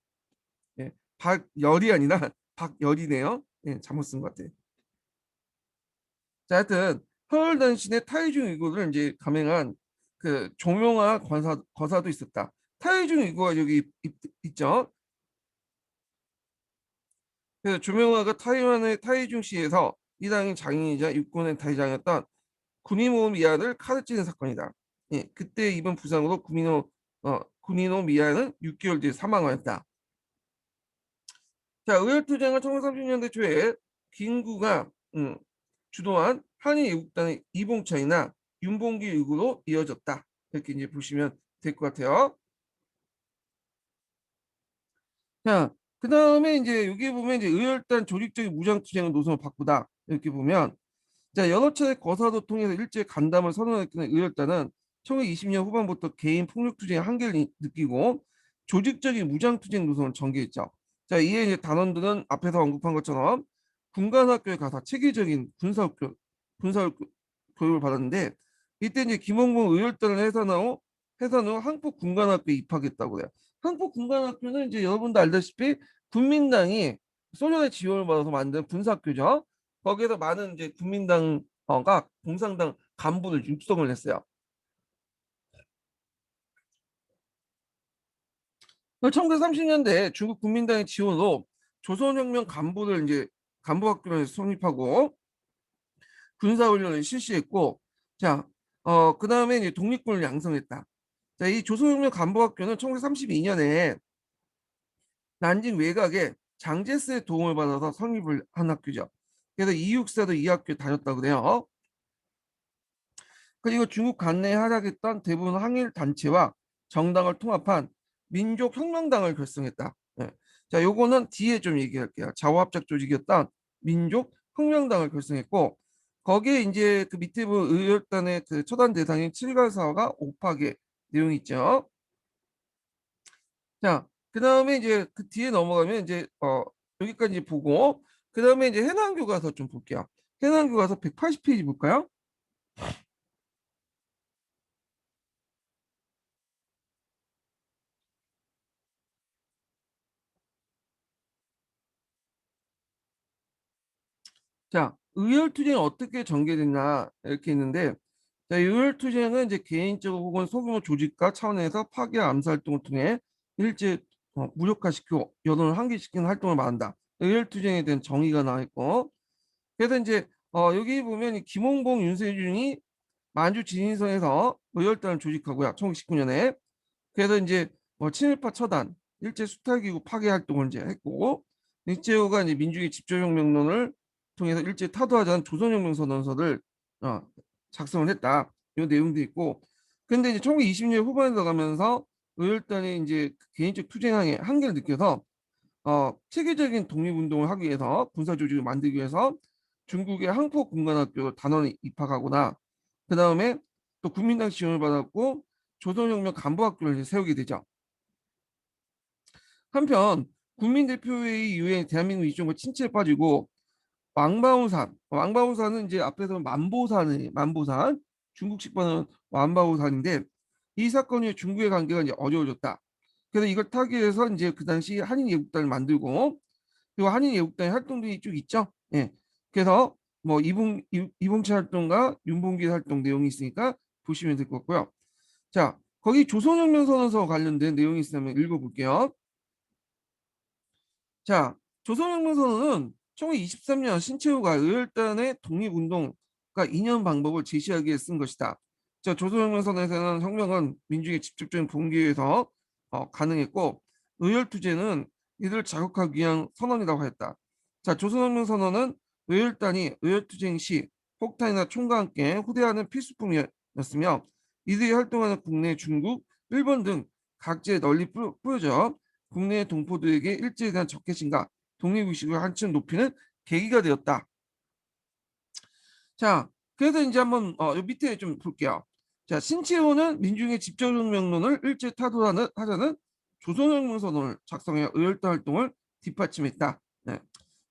박열이 아니라 박열이네요. 잘못 쓴 것 같아요. 자, 하여튼 허얼단신의 타이중 위구를 이제 감행한 그 조명화 거사도 있었다. 타이중 위구가 여기 있죠. 그래서 조명화가 타이완의 타이중시에서 이당의 장인이자 육군의 대장이었던 구니모 미아를 칼을 찌는 사건이다. 그때 입은 부상으로 구니노 미아는 6개월 뒤에 사망하였다. 자, 의열투쟁은 1930년대 초에 김구가 주도한 한인애국단의 이봉창이나 윤봉길 일구로 이어졌다. 이렇게 이제 보시면 될 것 같아요. 자, 그다음에 이제 여기 보면 이제 의열단 조직적인 무장투쟁의 노선을 바꾸다. 이렇게 보면 자, 여러 차례 거사도 통해서 일제 간담을 선언했던 의열단은 1920년 후반부터 개인 폭력투쟁의 한계를 느끼고 조직적인 무장투쟁 노선을 전개했죠. 자, 이에 이제 단원들은 앞에서 언급한 것처럼 군관학교에 가서 체계적인 군사 교육을 받았는데 이때 이제 김원봉 의열단을 해산 후 한국 군관학교에 입학했다고 해요. 한국 군관학교는 이제 여러분도 알다시피 국민당이 소련의 지원을 받아서 만든 군사학교죠. 거기에서 많은 이제 국민당과 공산당 간부를 육성을 했어요. 1930년대 중국 국민당의 지원으로 조선혁명 간부를 이제 간부학교를 성립하고 군사훈련을 실시했고, 자, 그다음에 이제 독립군을 양성했다. 자, 이 조선혁명 간부학교는 1932년에 난징 외곽에 장제스의 도움을 받아서 성립을 한 학교죠. 그래서 이육사도 이 학교 다녔다고 그래요. 그리고 중국 관내에 활약했던 대부분 항일 단체와 정당을 통합한 민족혁명당을 결성했다. 예. 자, 요거는 뒤에 좀 얘기할게요. 자화합작 조직이었던 민족혁명당을 결성했고 거기에 이제 그 밑에 보면 의열단의 그 처단 대상인 칠갈사화가 옥파계 내용이 있죠. 자, 그 다음에 이제 그 뒤에 넘어가면 이제 여기까지 보고 그 다음에 이제 해남 교과서 좀 볼게요. 해남 교과서 180페이지 볼까요? 자, 의열투쟁이 어떻게 전개됐나 이렇게 있는데 자, 의열투쟁은 이제 개인적 혹은 소규모 조직과 차원에서 파괴 암살 활동을 통해 일제 무력화시키고 여론을 환기시키는 활동을 말한다. 의열투쟁에 대한 정의가 나와 있고 그래서 이제 여기 보면 이 김홍봉, 윤세준이 만주 지진선에서 의열단을 조직하고요. 1919년에 그래서 이제 친일파 처단, 일제 수탈기구 파괴 활동을 이제 했고 일제호가 이제 민주주의 집조혁명론을 통해서 일제 타도하자는 조선혁명 선언서를 어, 작성을 했다. 이 내용도 있고 근데 이제 1920년 후반에 들어가면서 의열단이 이제 개인적 투쟁항에 한계를 느껴서 체계적인 독립운동을 하기 위해서 군사조직을 만들기 위해서 중국의 항포군관학교 단원에 입학하거나 그 다음에 또 국민당 지원을 받았고 조선혁명 간부학교를 세우게 되죠. 한편 국민대표회의 이후에 대한민국 이종과 침체에 빠지고 왕바오산은 이제 앞에서 만보산 중국식 번은 왕바오산인데 이 사건 후에 중국의 관계가 이제 어려워졌다. 그래서 이걸 타기 위해서 이제 그 당시 한인 예국단을 만들고 그리고 한인 예국단의 활동들이 쭉 있죠. 예. 그래서 뭐 이봉철 활동과 윤봉길 활동 내용이 있으니까 보시면 될 것 같고요. 자, 거기 조선혁명 선언서 관련된 내용이 있으면 읽어볼게요. 자, 조선혁명 선언은 1923년 신채호가 의열단의 독립운동과 이념 방법을 제시하기 위해 쓴 것이다. 자, 조선혁명 선언에서는 혁명은 민중의 직접적인 봉기에 의해서 가능했고 의열투쟁은 이들을 자극하기 위한 선언이라고 했다. 자, 조선혁명 선언은 의열단이 의열투쟁 시 폭탄이나 총과 함께 후대하는 필수품이었으며 이들이 활동하는 국내 중국, 일본 등 각지에 널리 뿌려져 국내 동포들에게 일제에 대한 적개심과 독립의식을 한층 높이는 계기가 되었다. 자, 그래서 이제 한번 요 밑에 좀 볼게요. 자, 신치호는 민중의 집정혁명론을 일제 타도하자는 조선혁명 선언을 작성해 의열단 활동을 뒷받침했다. 네.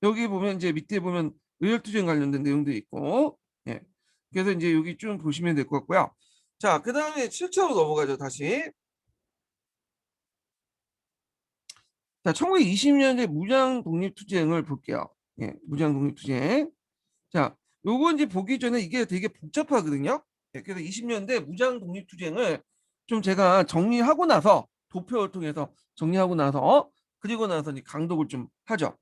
여기 보면 이제 밑에 보면 의열투쟁 관련된 내용도 있고, 예. 그래서 이제 여기 좀 보시면 될 것 같고요. 자, 그 다음에 7차로 넘어가죠, 다시. 자, 1920년대 무장 독립투쟁을 볼게요. 예, 무장 독립투쟁. 자, 요거 이제 보기 전에 이게 되게 복잡하거든요. 예, 그래서 20년대 무장 독립투쟁을 좀 제가 정리하고 나서 도표를 통해서 정리하고 나서 그리고 나서 이제 강독을 좀 하죠.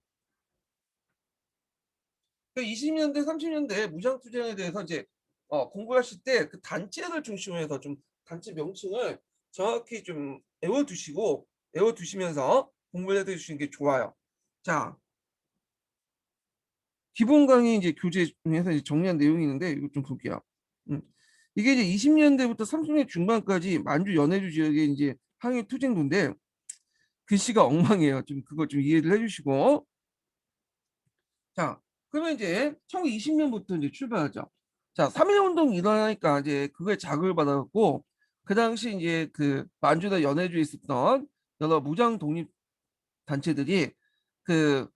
20년대, 30년대 무장 투쟁에 대해서 이제 공부하실 때 그 단체를 중심으로 해서 좀 단체 명칭을 정확히 좀 외워두시면서 공부를 해두시는 게 좋아요. 자, 기본 강의 이제 교재 중에서 이제 정리한 내용이 있는데 이거 좀 볼게요. 음. 이게 이제 20년대부터 30년 중반까지 만주 연해주 지역의 이제 항해 투쟁도인데 글씨가 엉망이에요. 좀 그거 좀 이해를 해주시고. 자, 그러면 이제 1920년부터 이제 출발하죠. 자, 3.1운동 일어나니까 이제 그거에 자극을 받아갖고 그 당시 이제 그 만주나 연해주에 있었던 여러 무장 독립 단체들이 그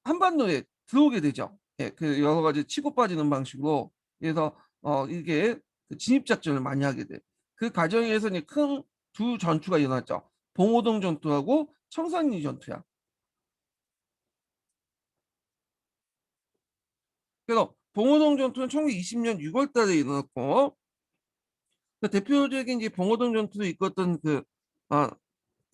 한반도에 들어오게 되죠. 예, 그 여러 가지 치고 빠지는 방식으로. 그래서 이게 그 진입 작전을 많이 하게 돼. 그 과정에서 이제 큰 두 전투가 일어났죠. 봉오동 전투하고 청산리 전투야. 그래서 봉오동 전투는 1920년 6월 달에 일어났고 그 대표적인 이제 봉오동 전투를 이끌었던 그 아,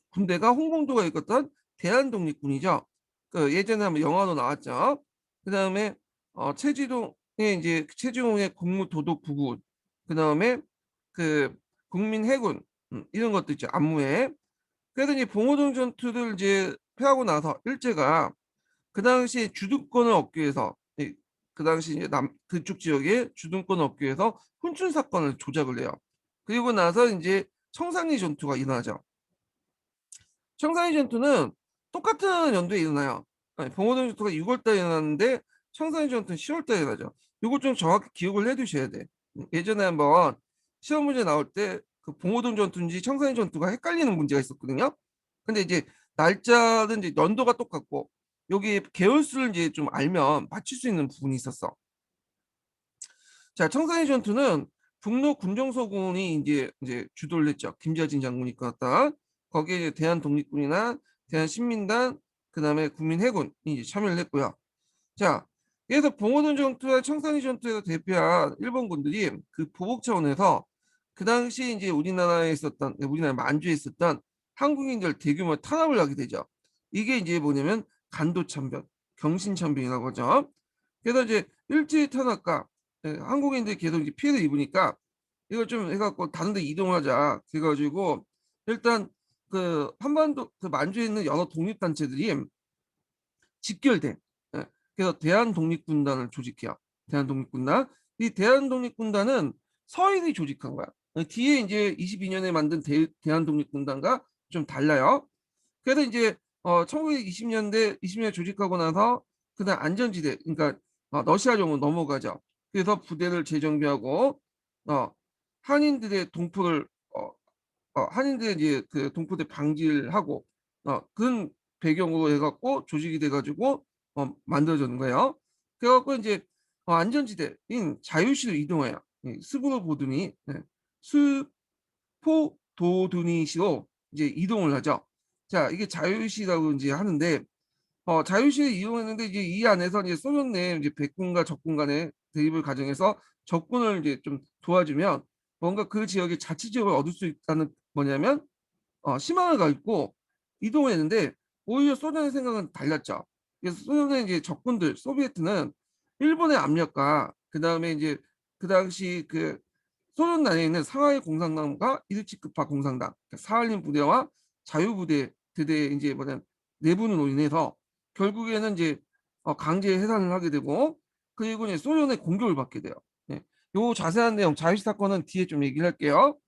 군대가 홍봉도가 이끌었던 대한독립군이죠. 그 예전에 한번 영화로 나왔죠. 그다음에 최지동의 이제 최지용의 국무도독부군, 그다음에 그 국민해군, 이런 것도 있죠. 안무에. 그래서 이제 봉오동 전투를 이제 패하고 나서 일제가 그 당시에 주둔권을 얻기 위해서 그 당시 이제 그쪽 지역에 주둔권을 얻기 위해서 훈춘 사건을 조작을 해요. 그리고 나서 이제 청산리 전투가 일어나죠. 청산리 전투는 똑같은 연도에 일어나요. 아니, 봉오동 전투가 6월 달에 일어났는데 청산리 전투는 10월 달에 일어나죠. 이거 좀 정확히 기억을 해두셔야 돼. 예전에 한번 시험 문제 나올 때 그 봉오동 전투인지 청산리 전투가 헷갈리는 문제가 있었거든요. 근데 이제 날짜는 이제 연도가 똑같고 여기 개월수를 이제 좀 알면 맞출 수 있는 부분이 있었어. 자, 청산리 전투는 북로 군정서군이 이제 주도를 했죠. 김자진 장군이 이끌었다. 거기에 이제 대한독립군이나 대한신민단, 그다음에 국민해군이 이제 참여를 했고요. 자, 그래서 봉오동 전투와 청산리 전투에서 대표한 일본군들이 그 보복 차원에서 그 당시 이제 우리나라에 있었던, 우리나라 만주에 있었던 한국인들 대규모 탄압을 하게 되죠. 이게 이제 뭐냐면 간도참변, 경신참변이라고 하죠. 그래서 이제 일제 탄압과 한국인들이 계속 이제 피해를 입으니까 이걸 좀 해갖고 다른 데 이동하자 그래가지고 일단 그 한반도 그 만주에 있는 여러 독립단체들이 직결돼. 예. 그래서 대한독립군단을 조직해요. 대한독립군단. 이 대한독립군단은 서인이 조직한 거야. 뒤에 이제 22년에 만든 대한독립군단과 좀 달라요. 그래서 이제 1920년대 20년 조직하고 나서 그다음 안전지대, 그러니까 러시아령으로 넘어가죠. 그래서 부대를 재정비하고 어, 한인들의 동포를 한인들의 이제 그 동포대 방지를 하고 그런 배경으로 해갖고 조직이 돼가지고 만들어졌는 거예요. 그래갖고 이제 안전지대인 자유시로 이동해요. 스브로 보드니 스포도드니시로 이제 이동을 하죠. 자, 이게 자유시라고 이제 하는데 자유시에 이용했는데 이제 이 안에서 이제 소련 내 이제 백군과 적군 간의 대립을 가정해서 적군을 이제 좀 도와주면 뭔가 그 지역의 자치지역을 얻을 수 있다는 뭐냐면 희망을 갖고 이동했는데 오히려 소련의 생각은 달랐죠. 그래서 소련의 이제 적군들 소비에트는 일본의 압력과 그 다음에 이제 그 당시 그 소련 내에 있는 상하이 공산당과 이르치크파 공산당, 그러니까 사할린 부대와 자유부대 대대 이제 뭐냐 내분으로 인해서 결국에는 이제 강제 해산을 하게 되고 그리고 이제 소련의 공격을 받게 돼요. 네. 요 자세한 내용 자유시 사건은 뒤에 좀 얘기를 할게요.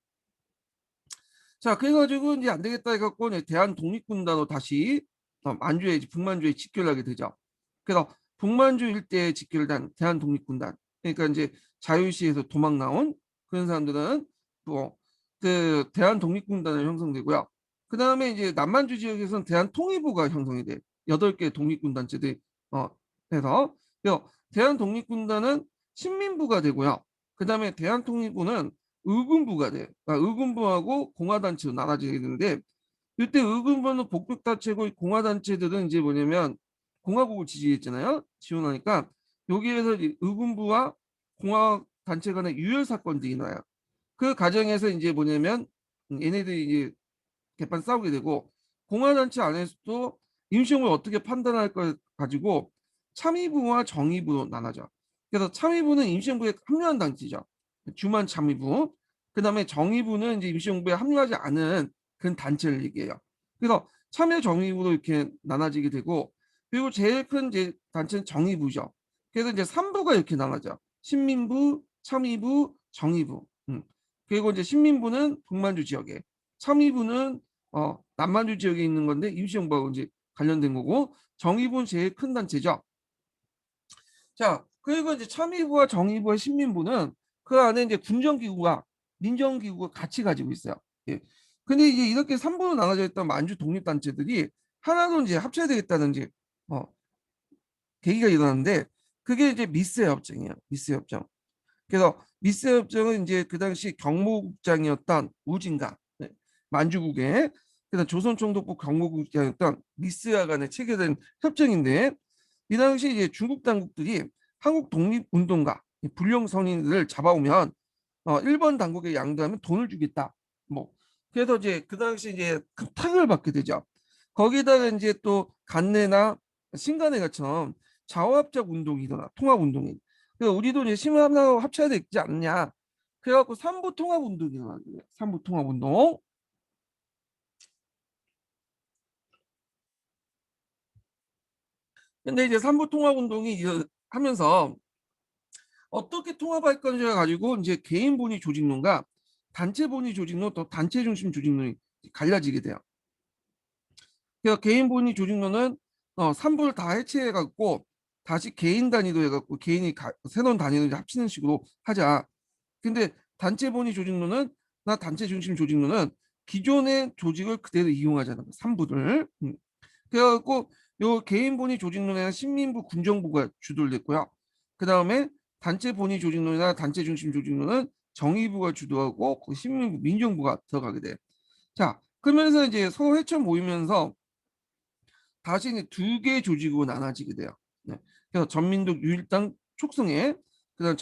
자, 그래가지고 이제 안 되겠다 해갖고 이제 대한 독립군단으로 다시 만주에 이제 북만주에 집결하게 되죠. 그래서 북만주 일대에 집결한 대한 독립군단, 그러니까 이제 자유시에서 도망 나온 그런 사람들은 또 그 대한 독립군단을 형성되고요. 그 다음에 이제 남만주 지역에서는 대한 통일부가 형성이 돼. 8개 독립군 단체들이 해서 그래서 대한 독립군단은 신민부가 되고요. 그 다음에 대한 통일부는 의군부가 돼. 그러니까 의군부하고 공화단체로 나눠지게 되는데 이때 의군부는 복백단체고 공화단체들은 이제 뭐냐면 공화국을 지지했잖아요. 지원하니까 여기에서 의군부와 공화단체 간의 유혈 사건들이 나요. 그 과정에서 이제 뭐냐면 얘네들이 이제 개판 싸우게 되고 공화단체 안에서도 임시정부를 어떻게 판단할 걸 가지고 참의부와 정의부로 나눠져. 그래서 참의부는 임시정부에 합류한 단체죠. 주만 참의부. 그다음에 정의부는 이제 임시정부에 합류하지 않은 그런 단체를 얘기해요. 그래서 참여 정의부로 이렇게 나눠지게 되고 그리고 제일 큰 이제 단체는 정의부죠. 그래서 이제 3부가 이렇게 나가죠. 신민부, 참의부, 정의부. 그리고 이제 신민부는 북만주 지역에, 참의부는 남만주 지역에 있는 건데 임시정부하고 이제 관련된 거고, 정의부는 제일 큰 단체죠. 자, 그리고 이제 참의부와 정의부와 신민부는 그 안에 이제 군정기구가, 민정기구가 같이 가지고 있어요. 예. 근데 이제 이렇게 3부로 나눠져 있던 만주 독립단체들이 하나로 이제 합쳐야 되겠다는 이제 어, 계기가 일어났는데, 그게 이제 미스 협정이에요. 미스 협정. 그래서 미스 협정은 이제 그 당시 경무국장이었던 우진가, 네, 만주국의, 그다음 조선총독부 경무국장이었던 미스와 간에 체결된 협정인데, 이 당시 이제 중국 당국들이 한국 독립운동가 불령 선인들을 잡아오면 일본 당국에 양도하면 돈을 주겠다. 뭐 그래서 이제 그 당시 이제 큰 타격을 받게 되죠. 거기다가 이제 또 간내나 신간회가처럼 자화합작 운동이 일어나, 통합 운동이. 그래서 우리도 이제 심하고 합쳐야 되지 않냐. 그래갖고 삼부 통합 운동이 일어나요. 삼부 통합 운동. 근데 이제 삼부 통합 운동이 하면서 어떻게 통합할 건지 가지고 이제 개인 본위 조직론과 단체 본위 조직론, 또 단체 중심 조직론이 갈라지게 돼요. 그래서 개인 본위 조직론은 3부를 다 해체해 갖고 다시 개인 단위로 해갖고 개인이 새로운 단위로 합치는 식으로 하자. 근데 단체 본위 조직론은, 나 단체 중심 조직론은 기존의 조직을 그대로 이용하자는 거, 3부를. 그래갖고 요 개인 본위 조직론에는 신민부, 군정부가 주도를 했고요. 그 다음에 단체 본위 조직론이나 단체 중심 조직론은 정의부가 주도하고 그 신민부, 민정부가 들어가게 돼. 자, 그러면서 이제 서로 헤쳐 모이면서 다시 이제 두 개의 조직으로 나눠지게 돼요. 네. 그래서 전민족 유일당 촉성회, 그다음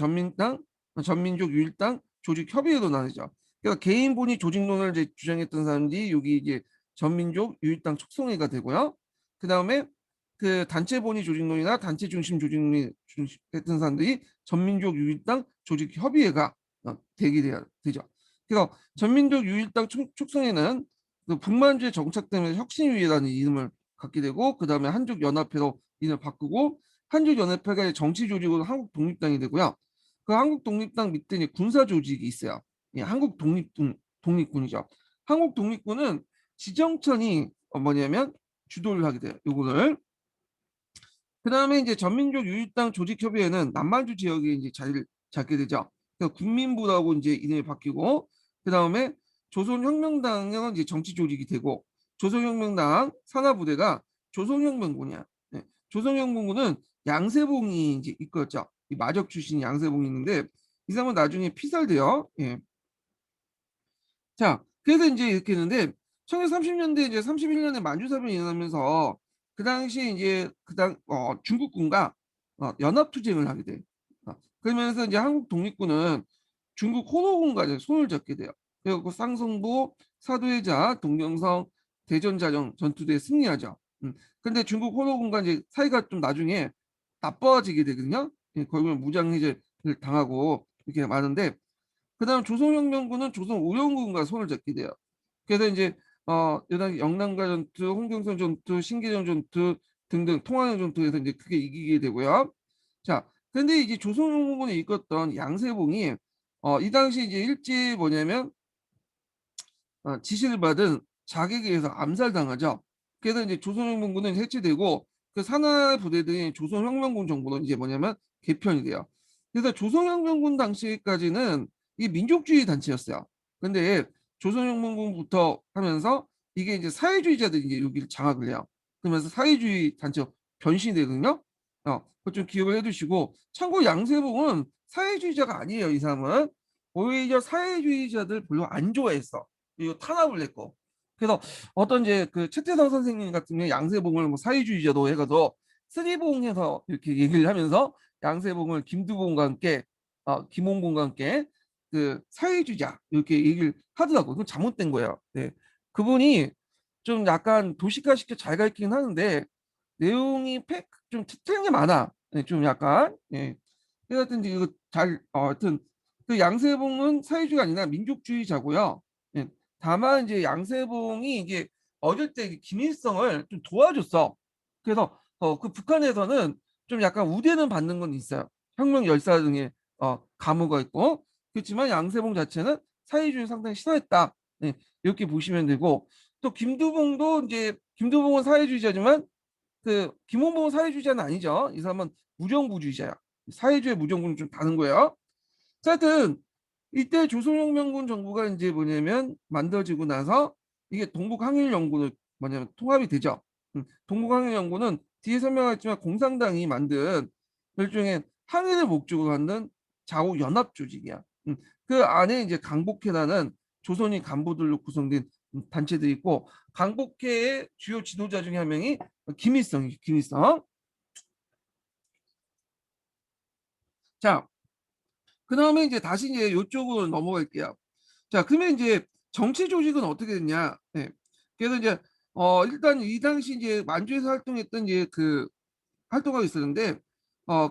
전민족 유일당 조직 협의회로 나뉘죠. 그래서 개인 본위 조직론을 이제 주장했던 사람들이 여기 이제 전민족 유일당 촉성회가 되고요. 그 다음에 그 단체 본위 조직론이나 단체 중심 조직론이 했던 사람들이 전민족 유일당 조직 협의회가 되게 되죠. 그래서 전민족 유일당 촉성회는 그 북만주에 정착되면서 혁신위회라는 이름을 갖게 되고, 그 다음에 한국연합회로 이름을 바꾸고, 한국연합회가 정치 조직으로 한국독립당이 되고요. 그 한국독립당 밑에 이제 군사 조직이 있어요. 예, 독립군이죠. 한국독립군은 지정천이 뭐냐면 주도를 하게 돼요. 요거를. 그 다음에 이제 전민족 유일당 조직협의회는 남만주 지역에 이제 자리를 잡게 되죠. 그래서 국민부라고 이제 이름이 바뀌고, 그 다음에 조선혁명당은 이제 정치 조직이 되고, 조선혁명당 산하부대가 조선혁명군이야. 네. 조선혁명군은 양세봉이 이제 이끌었죠. 이 마적 출신 양세봉이 있는데, 이 사람은 나중에 피살돼요. 예. 자, 그래서 이제 이렇게 했는데 1930년대 이제 31년에 만주사변이 일어나면서 그 당시 이제 중국군과 연합투쟁을 하게 돼. 그러면서 이제 한국 독립군은 중국 호노군과 이제 손을 잡게 돼요. 그리고 쌍성부, 사도해자, 동명성, 대전자령 전투대에 승리하죠. 근데 중국 호노군과 이제 사이가 좀 나중에 나빠지게 되거든요. 예, 결국은 무장해제를 당하고 이렇게 많은데, 그다음 조선혁명군은 조선 우영군과 손을 잡게 돼요. 그래서 이제 여당 영남가 전투, 홍경선 전투, 신계정 전투 등등 통화영 전투에서 이제 크게 이기게 되고요. 자, 근데 이제 조선혁명군을 이끌었던 양세봉이 이 당시 이제 일제 뭐냐면 지시를 받은 자객에 의해서 암살당하죠. 그래서 이제 조선혁명군은 해체되고 그 산하 부대들이 조선혁명군 정부로 이제 뭐냐면 개편이 돼요. 그래서 조선혁명군 당시까지는 이 민족주의 단체였어요. 근데 조선혁명군부터 하면서 이게 이제 사회주의자들이 이제 여기를 장악을 해요. 그러면서 사회주의 단체로 변신이 되거든요. 그거 좀 기억을 해두시고, 참고 양세봉은 사회주의자가 아니에요. 이 사람은 오히려 사회주의자들 별로 안 좋아했어. 그리고 탄압을 했고. 그래서 어떤 이제 그 최태성 선생님 같은 경우 양세봉을 뭐 사회주의자도 해가지고 쓰리봉해서 이렇게 얘기를 하면서 양세봉을 김두봉과 함께 김홍봉과 함께 그 사회주의자 이렇게 얘기를 하더라고요. 그건 잘못된 거예요. 네. 그분이 좀 약간 도식화 시켜 잘 가르치긴 하는데 내용이 좀 틀린 게 많아. 네, 좀 약간. 예. 그래서 하여튼 이거 하여튼 그 양세봉은 사회주의가 아니라 민족주의자고요. 예. 다만 이제 양세봉이 이제 어릴 때 김일성을 좀 도와줬어. 그래서 그 북한에서는 좀 약간 우대는 받는 건 있어요. 혁명 열사 등의 가무가 있고. 그렇지만 양세봉 자체는 사회주의 상당히 싫어했다. 네, 이렇게 보시면 되고, 또 김두봉도 이제 김두봉은 사회주의자지만 그 김홍봉은 사회주의자는 아니죠. 이 사람은 무정부주의자야. 사회주의 무정부는 좀 다른 거예요. 자, 하여튼 이때 조선혁명군 정부가 이제 뭐냐면 만들어지고 나서 이게 동북항일연구로 뭐냐면 통합이 되죠. 동북항일연구는 뒤에 설명했지만 공산당이 만든 일종의 항일을 목적으로 하는 좌우 연합 조직이야. 그 안에 이제 강복회라는 조선인 간부들로 구성된 단체들이 있고, 강복회의 주요 지도자 중에 한 명이 김일성이죠. 김일성. 자, 그 다음에 이제 다시 이제 이쪽으로 넘어갈게요. 자, 그러면 이제 정치 조직은 어떻게 됐냐? 네. 그래서 이제 일단 이 당시 이제 만주에서 활동했던 이제 그 활동가가 있었는데,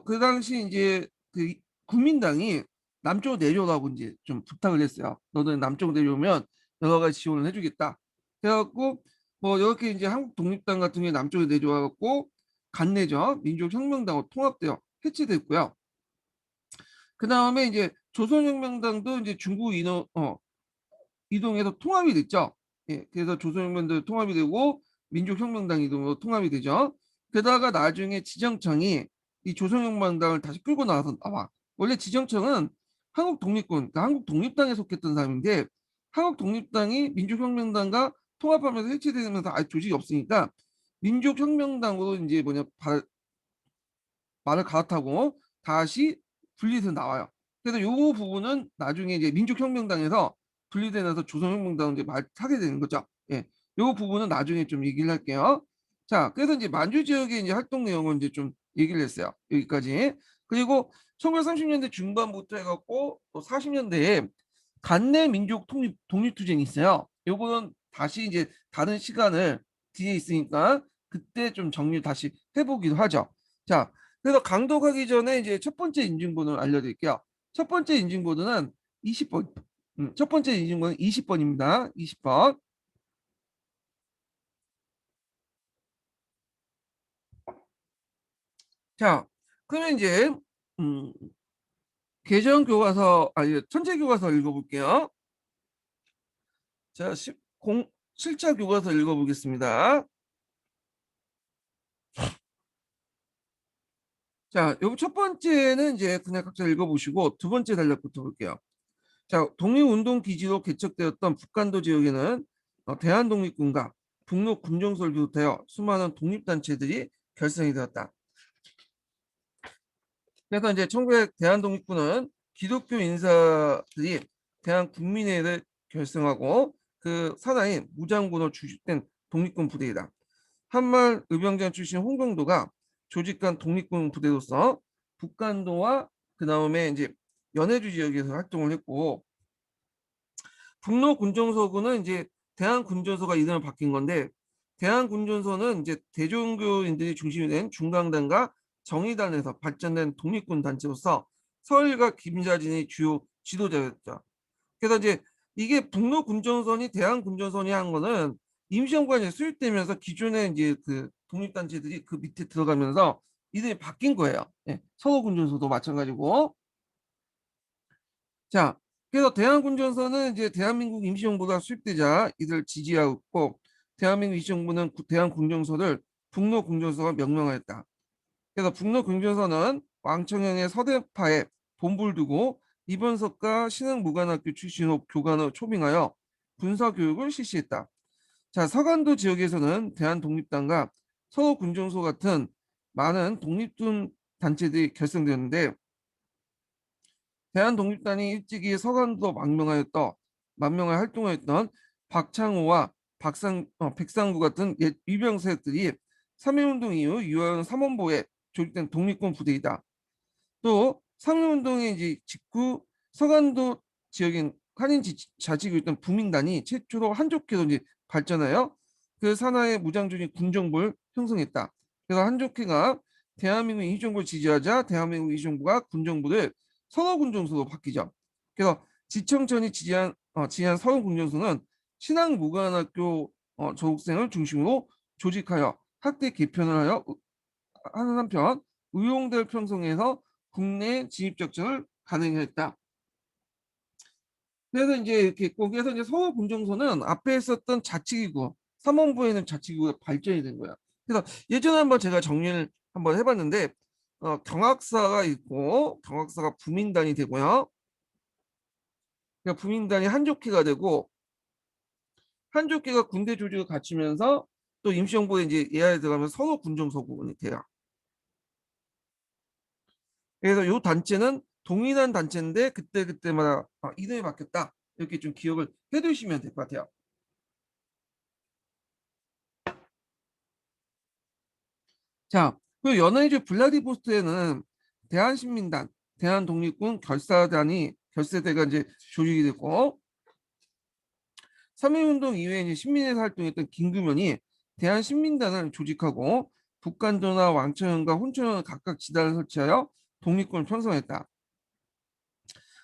그 당시 이제 그 국민당이 남쪽으로 내려오라고 이제 좀 부탁을 했어요. 너는 남쪽으로 내려오면 여러 가지 지원을 해주겠다. 그래갖고 뭐 이렇게 이제 한국 독립당 같은 게 남쪽에 내려와갖고 간내죠. 민족혁명당으로 통합되어 해체됐고요. 그 다음에 이제 조선혁명당도 이제 중국 이동해서 통합이 됐죠. 예, 그래서 조선혁명도 통합이 되고 민족혁명당 이동으로 통합이 되죠. 게다가 나중에 지정청이 이 조선혁명당을 다시 끌고 나와서 나와. 원래 지정청은 한국 독립군, 그러니까 한국 독립당에 속했던 사람인데, 한국 독립당이 민족혁명당과 통합하면서 해체되면서 아예 조직이 없으니까 민족혁명당으로 이제 말을 갈아타고 다시 분리돼서 나와요. 그래서 요 부분은 나중에 이제 민족혁명당에서 분리되면서 조선혁명당 이제 말 타게 되는 거죠. 예, 요 부분은 나중에 좀 얘기를 할게요. 자, 그래서 이제 만주 지역의 이제 활동 내용은 이제 좀 얘기를 했어요. 여기까지. 그리고 1930년대 중반부터 해갖고 또 40년대에 간내 민족 독립투쟁이 있어요. 요거는 다시 이제 다른 시간을 뒤에 있으니까 그때 좀 정리 다시 해보기도 하죠. 자, 그래서 강독하기 전에 이제 첫 번째 인증번호를 알려드릴게요. 첫 번째 인증번호는 20번. 첫 번째 인증번호는 20번입니다. 20번. 자, 그러면 이제 음, 개정 교과서 아니 천체 교과서 읽어볼게요. 자, 7차 교과서 읽어보겠습니다. 자, 요 첫 번째는 이제 그냥 각자 읽어보시고 두 번째 단락부터 볼게요. 자, 독립운동 기지로 개척되었던 북간도 지역에는 대한독립군과 북로 군정서를 비롯하여 수많은 독립단체들이 결성이 되었다. 그래서 이제 1900 대한독립군은 기독교 인사들이 대한국민회를 결성하고 그 사나이 무장군으로 주축된 독립군 부대이다. 한말 의병장 출신 홍병도가 조직한 독립군 부대로서 북간도와 그 다음에 이제 연해주 지역에서 활동을 했고, 북로군정서군은 이제 대한군전서가 이름을 바뀐 건데, 대한군전서는 이제 대종교인들이 중심이 된 중강단과 정의단에서 발전된 독립군 단체로서 서울과 김자진이 주요 지도자였죠. 그래서 이제 이게 북로군정선이 대한군전선이 한 거는 임시정부가 수립되면서 기존의 이제 그 독립단체들이 그 밑에 들어가면서 이름이 바뀐 거예요. 예, 서울군전서도 마찬가지고. 자, 그래서 대한군전선은 이제 대한민국 임시정부가 수립되자 이들 지지하고 있고, 대한민국 임시정부는 대한군정서를 북로군정서가 명명하였다. 그래서 북로군정서는 왕청영의 서대파에 본부를 두고 이번석과 신흥무관학교 출신으로 교관을 초빙하여 군사교육을 실시했다. 자, 서간도 지역에서는 대한독립당과 서울군정서 같은 많은 독립군 단체들이 결성되었는데, 대한독립단이 일찍이 서간도 망명을 활동하였던 박창호와 백상구 같은 옛 위병 세력들이 3.1운동 이후 유한 삼원보에 조직된 독립군 부대이다. 또 3.1운동의 이제 직후 서간도 지역인 한인 자치구 있던 부민단이 최초로 한족회로 이제 발전하여 그 산하의 무장중의 군정부를 형성했다. 그래서 한족회가 대한민국 임시정부를 지지하자 대한민국 임시정부가 군정부를 서울군정소로 바뀌죠. 그래서 지청천이 지휘한 서울군정소는 신앙무관학교 졸업생을 중심으로 조직하여 학대 개편을 하여 하는 한편 의용대를 편성해서 국내 진입 작전을 가능했다. 그래서 이제 이렇게 거기에서 이제 서울군정소는 앞에 있었던 자치기구, 삼원부에 있는 자치기구가 발전이 된 거야. 그래서 예전에 한번 제가 정리를 한번 해봤는데 경학사가 있고 경학사가 부민단이 되고요. 그러니까 부민단이 한족회가 되고 한족회가 군대 조직을 갖추면서 또 임시정부에 이제 예하에 들어가면서 서울군정소군이 돼요. 그래서 이 단체는 동일한 단체인데 그때마다 이름이 바뀌었다. 이렇게 좀 기억을 해두시면 될 것 같아요. 자, 그 연해주 블라디보스토크에는 대한신민단, 대한독립군 결세대가 이제 조직이 됐고 3.1운동 이후에 이제 신민에서 활동했던 김규면이 대한신민단을 조직하고 북간도나 왕초연과 혼초연을 각각 지단을 설치하여 독립군을 편성했다.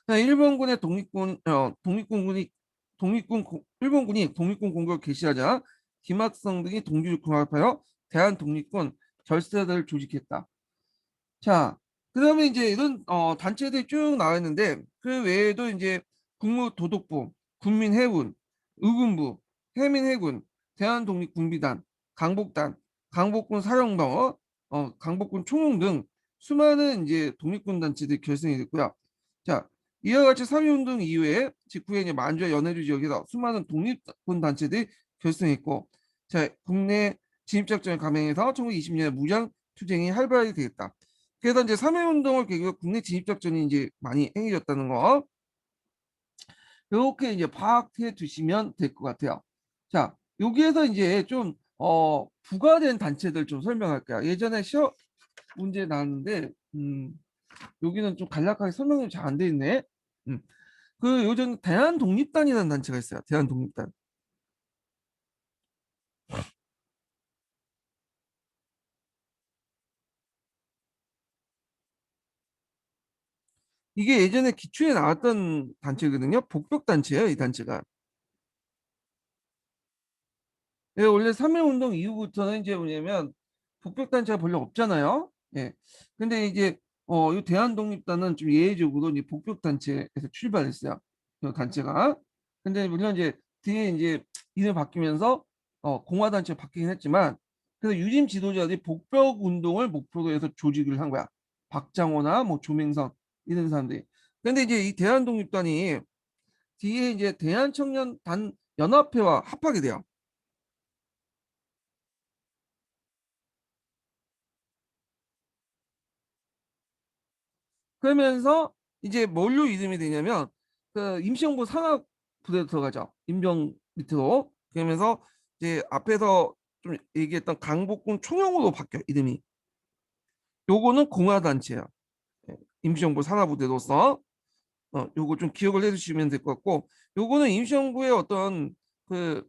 일본군의 일본군이 독립군 공격을 개시하자 김학성 등이 동지를 군합하여 대한독립군 결세대를 조직했다. 자, 그다음에 이제 이런 단체들이 쭉 나와 있는데 그 외에도 이제 국무도독부, 군민해군, 의군부, 해민해군, 대한독립군비단, 강복단, 강복군 사령방어, 강복군 총용 등 수많은 이제 독립군 단체들이 결성이 됐고요. 자, 이와 같이 3.1운동 이후에 직후에 이제 만주와 연해주 지역에서 수많은 독립군 단체들이 결성했고, 자, 국내 진입작전을 감행해서 1920년에 무장 투쟁이 활발하게 되겠다. 그래서 이제 3.1운동을 계기로 국내 진입작전이 이제 많이 행해졌다는 거, 이렇게 이제 파악해 두시면 될 것 같아요. 자, 여기에서 이제 좀, 부과된 단체들 좀 설명할게요. 예전에 시험 문제 나왔는데, 여기는 좀 간략하게 설명이 잘 안 돼 있네. 음. 그 요즘 대한독립단이라는 단체가 있어요. 대한독립단. 이게 예전에 기초에 나왔던 단체거든요. 복덕단체예요, 이 단체가. 예, 원래 3.1운동 이후부터는 이제 뭐냐면 북벽단체가 별로 없잖아요. 예. 근데 이제 이 대한독립단은 좀 예외적으로 이제 북벽단체에서 출발했어요. 이 단체가. 근데 물론 이제 뒤에 이제 이름 바뀌면서 공화단체로 바뀌긴 했지만 그래서 유림 지도자들이 복벽 운동을 목표로 해서 조직을 한 거야. 박장호나 뭐 조명선 이런 사람들이. 근데 이제 이 대한독립단이 뒤에 이제 대한청년단 연합회와 합하게 돼요. 그러면서 이제 뭘로 이름이 되냐면 그 임시정부 산하 부대로 들어가죠. 임병 밑으로. 그러면서 이제 앞에서 좀 얘기했던 강복군 총영으로 바뀌어 이름이. 요거는 공화단체야. 예, 임시정부 산하 부대로서 요거 좀 기억을 해주시면 될 것 같고 요거는 임시정부의 어떤 그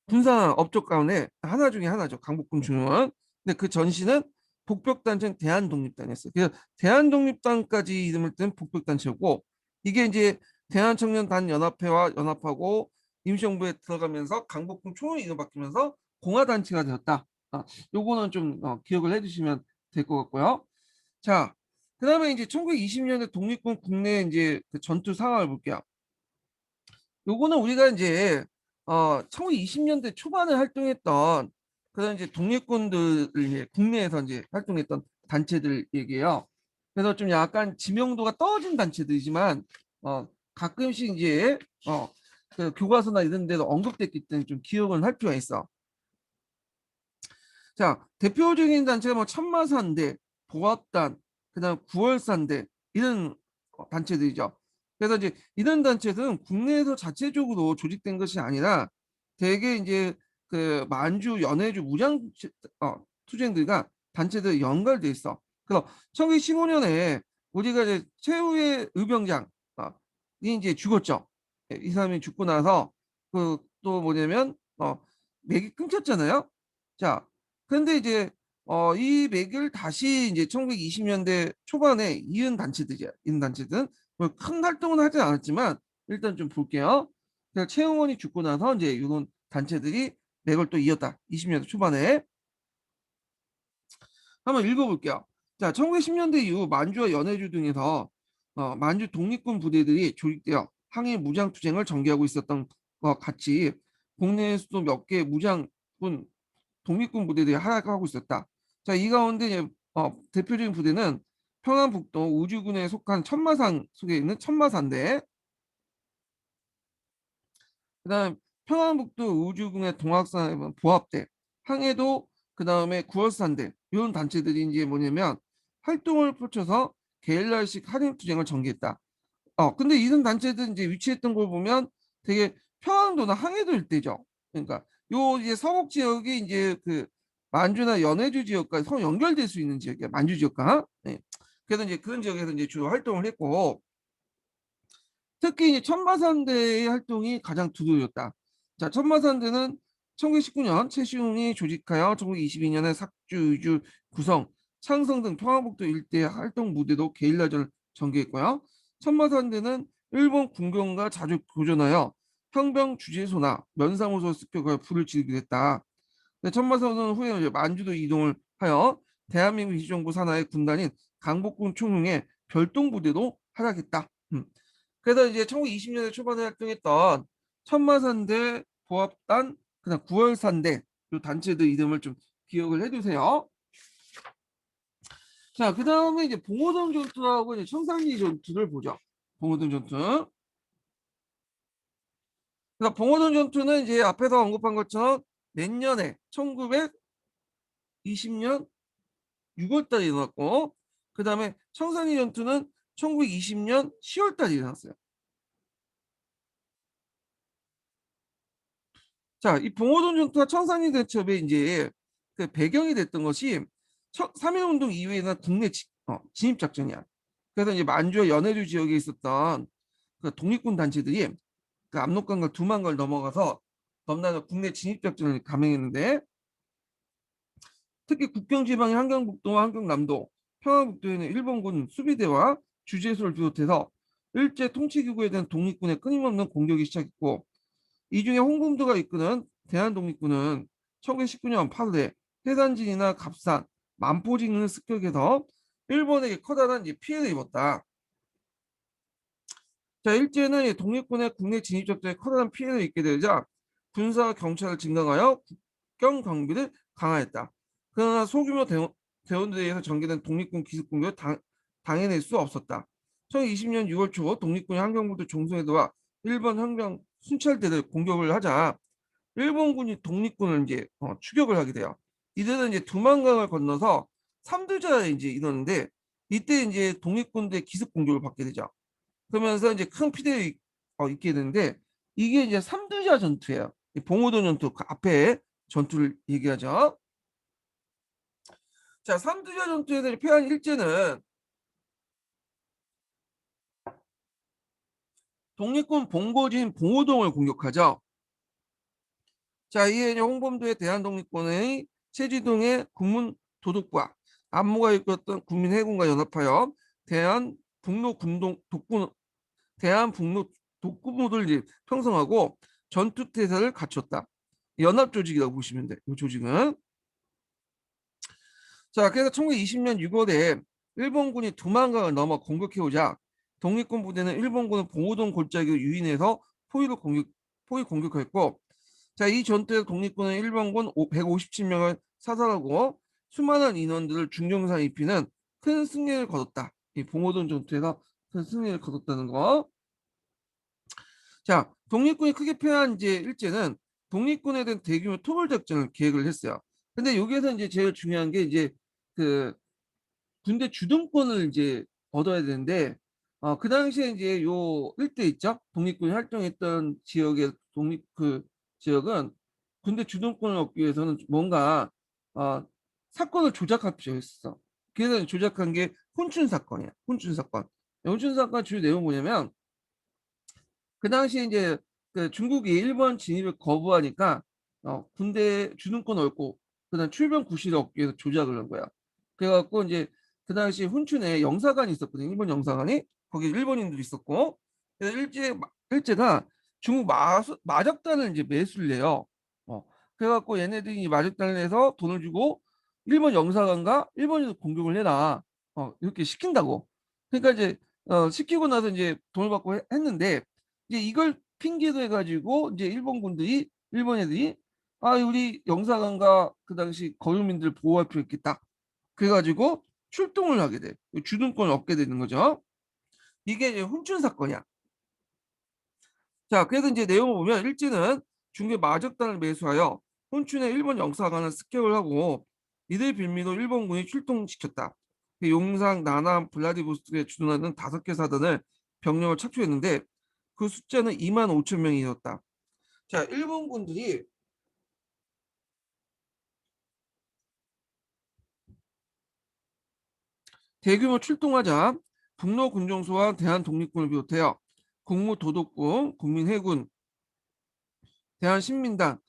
군사 업적 가운데 하나 중에 하나죠. 강복군 중원. 근데 그 전신은 복벽단체는 대한독립단이었어요. 그래서 대한독립단까지 이름을 뜬 복벽단체였고 이게 이제 대한청년단연합회와 연합하고 임시정부에 들어가면서 강복군 총회 이름 바뀌면서 공화단체가 되었다. 요거는 좀 기억을 해주시면 될 것 같고요. 자, 그다음에 이제 1920년대 독립군 국내 이제 그 전투 상황을 볼게요. 요거는 우리가 이제 1920년대 초반에 활동했던 그런 이제 독립군들 국내에서 이제 활동했던 단체들 얘기예요. 그래서 좀 약간 지명도가 떨어진 단체들이지만 가끔씩 이제 그 교과서나 이런 데도 언급됐기 때문에 좀 기억은 할 필요가 있어. 자, 대표적인 단체가 뭐 참마산대, 보합단, 그다음 구월산대 이런 단체들이죠. 그래서 이제 이런 단체들은 국내에서 자체적으로 조직된 것이 아니라 대개 이제 그 만주, 연해주 무장 투쟁들과 단체들 연결돼 있어. 그래서 1915년에 우리가 이제 최후의 의병장 이 이제 죽었죠. 예, 이 사람이 죽고 나서 그 또 뭐냐면 맥이 끊겼잖아요. 자, 근데 이제 이 맥을 다시 이제 1920년대 초반에 이은 단체들이야. 이은 단체들은 뭐큰 활동은 하진 않았지만 일단 좀 볼게요. 그러니까 최응원이 죽고 나서 이제 이런 단체들이 맥을 또 이었다. 20년대 초반에. 한번 읽어볼게요. 자, 1910년대 이후 만주와 연해주 등에서 만주 독립군 부대들이 조직되어 항일 무장 투쟁을 전개하고 있었던 것 같이 국내에서도 몇 개 무장군 독립군 부대들이 활약하고 있었다. 자, 이 가운데 이제, 대표적인 부대는 평안북도 우주군에 속한 천마산 속에 있는 천마산대, 그다음 평안북도 우주군의 동학산 보합대, 항해도 그다음에 구월산대 이런 단체들이 이제 뭐냐면 활동을 펼쳐서 게릴라식 할인 투쟁을 전개했다. 근데 이런 단체들 이제 위치했던 걸 보면 되게 평안도나 항해도 일대죠. 그러니까 요 이제 서북 지역이 이제 그 만주나 연해주 지역과 서로 연결될 수 있는 지역이야. 만주 지역과. 네. 그래서 이제 그런 지역에서 이제 주로 활동을 했고, 특히 이제 천마산대의 활동이 가장 두드러졌다. 자, 천마산대는 1919년 최시웅이 조직하여 1922년에 삭주, 유주, 구성, 창성 등 평화북도 일대 활동 무대도 게릴라전을 전개했고요. 천마산대는 일본 군경과 자주 교전하여 형병 주재소나 면사무소 습격하여 불을 지르게 됐다. 천마산은 후에 이제 만주도 이동을 하여 대한민국 임시정부 산하의 군단인 강복군 총령의 별동부대도 활약했다. 그래서 이제 1920년대 초반에 활동했던 천마산대, 보합단, 그다음 구월산대 이 단체들 이름을 좀 기억을 해두세요. 자, 그 다음에 이제 봉오동 전투하고 이제 청산리 전투를 보죠. 봉오동 전투. 그러니까 봉오동 전투는 이제 앞에서 언급한 것처럼 내년에 1920년 6월달에 일어났고, 그 다음에 청산리 전투는 1920년 10월달에 일어났어요. 자, 이 봉오동 전투와 청산리 대첩의 이제 그 배경이 됐던 것이 3.1운동 이후에는 국내 진입 작전이야. 그래서 이제 만주와 연해주 지역에 있었던 그 독립군 단체들이 그 압록강과 두만강을 넘어가서 넘나서 국내 진입 작전을 감행했는데, 특히 국경 지방의 한경북도와 한경남도, 평화북도에는 일본군 수비대와 주재소를 비롯해서 일제 통치기구에 대한 독립군의 끊임없는 공격이 시작했고, 이 중에 홍범도가 이끄는 대한독립군은 1919년 8월에 해산진이나 갑산, 만포진을 습격해서 일본에게 커다란 피해를 입었다. 자, 일제는 독립군의 국내 진입 작전에 커다란 피해를 입게 되자 군사와 경찰을 증강하여 국경 경비를 강화했다. 그러나 소규모 대원들에 의해서 전개된 독립군 기습 공격을 당해낼 수 없었다. 1920년 6월 초 독립군이 한경부도 종성에도와 일본 헌병 순찰대를 공격을 하자 일본군이 독립군을 이제 추격을 하게 돼요. 이들은 이제 두만강을 건너서 삼두자에 이제 이러는데, 이때 이제 독립군대 기습 공격을 받게 되죠. 그러면서 이제 큰 피해를 입게 되는데, 이게 이제 삼두자 전투예요. 봉오동 전투 그 앞에 전투를 얘기하죠. 자, 삼두자 전투에서 패한 일제는 독립군 본거지인 봉오동을 공격하죠. 자, 이에 홍범도의 대한독립군의 최지동의 국문도독과 안무가 이끌었던 국민해군과 연합하여 대한북로 독구모를 형성하고 전투태세를 갖췄다. 연합조직이라고 보시면 돼. 이 조직은. 자, 그래서 1920년 6월에 일본군이 두만강을 넘어 공격해오자 독립군 부대는 일본군은 봉오동 골짜기를 유인해서 포위 공격했고, 자, 이 전투에서 독립군은 일본군 157명을 사살하고 수많은 인원들을 중경사에 입히는 큰 승리를 거뒀다. 이 봉오동 전투에서 큰 승리를 거뒀다는 거. 자, 독립군이 크게 패한 이제 일제는 독립군에 대한 대규모 토벌 작전을 계획을 했어요. 근데 여기에서 이제 제일 중요한 게 이제 그 군대 주둔권을 이제 얻어야 되는데, 그 당시에 이제 요 일대 있죠? 독립군이 활동했던 지역의 지역은 군대 주둔권을 얻기 위해서는 뭔가 어, 사건을 조작할 필요가 있었어. 그래서 조작한 게 훈춘 사건이야. 훈춘 사건. 훈춘 사건 주요 내용 뭐냐면, 그 당시에 이제 그 중국이 일본 진입을 거부하니까 군대 주둔권 얻고 그다음 출병 구실을 얻기 위해서 조작을 한 거야. 그래갖고 이제 그 당시 훈춘에 영사관이 있었거든. 일본 영사관이. 거기 일본인들이 있었고, 그래서 일제가 중국 마적단을 이제 매수를 해요. 그래갖고 얘네들이 마적단을 해서 돈을 주고 일본 영사관과 일본에서 공격을 해라. 이렇게 시킨다고. 그러니까 이제 시키고 나서 이제 돈을 받고 했는데 이제 이걸 핑계로 해가지고 이제 일본 애들이 아 우리 영사관과 그 당시 거주민들 보호할 필요 있겠다. 그래가지고 출동을 하게 돼. 주둔권을 얻게 되는 거죠. 이게 이제 훈춘 사건이야. 자, 그래서 이제 내용을 보면 일제는 중국의 마적단을 매수하여 혼춘의 일본 영사관을 습격을 하고 이들 빌미로 일본군이 출동시켰다. 그 용상, 나남, 블라디보스토크에 주둔하는 5개 사단을 병력을 착수했는데 그 숫자는 2만 5천 명이었다. 자, 일본군들이 대규모 출동하자 북로 군정소와 대한독립군을 비롯하여 국무도독군, 국민해군, 대한신민당,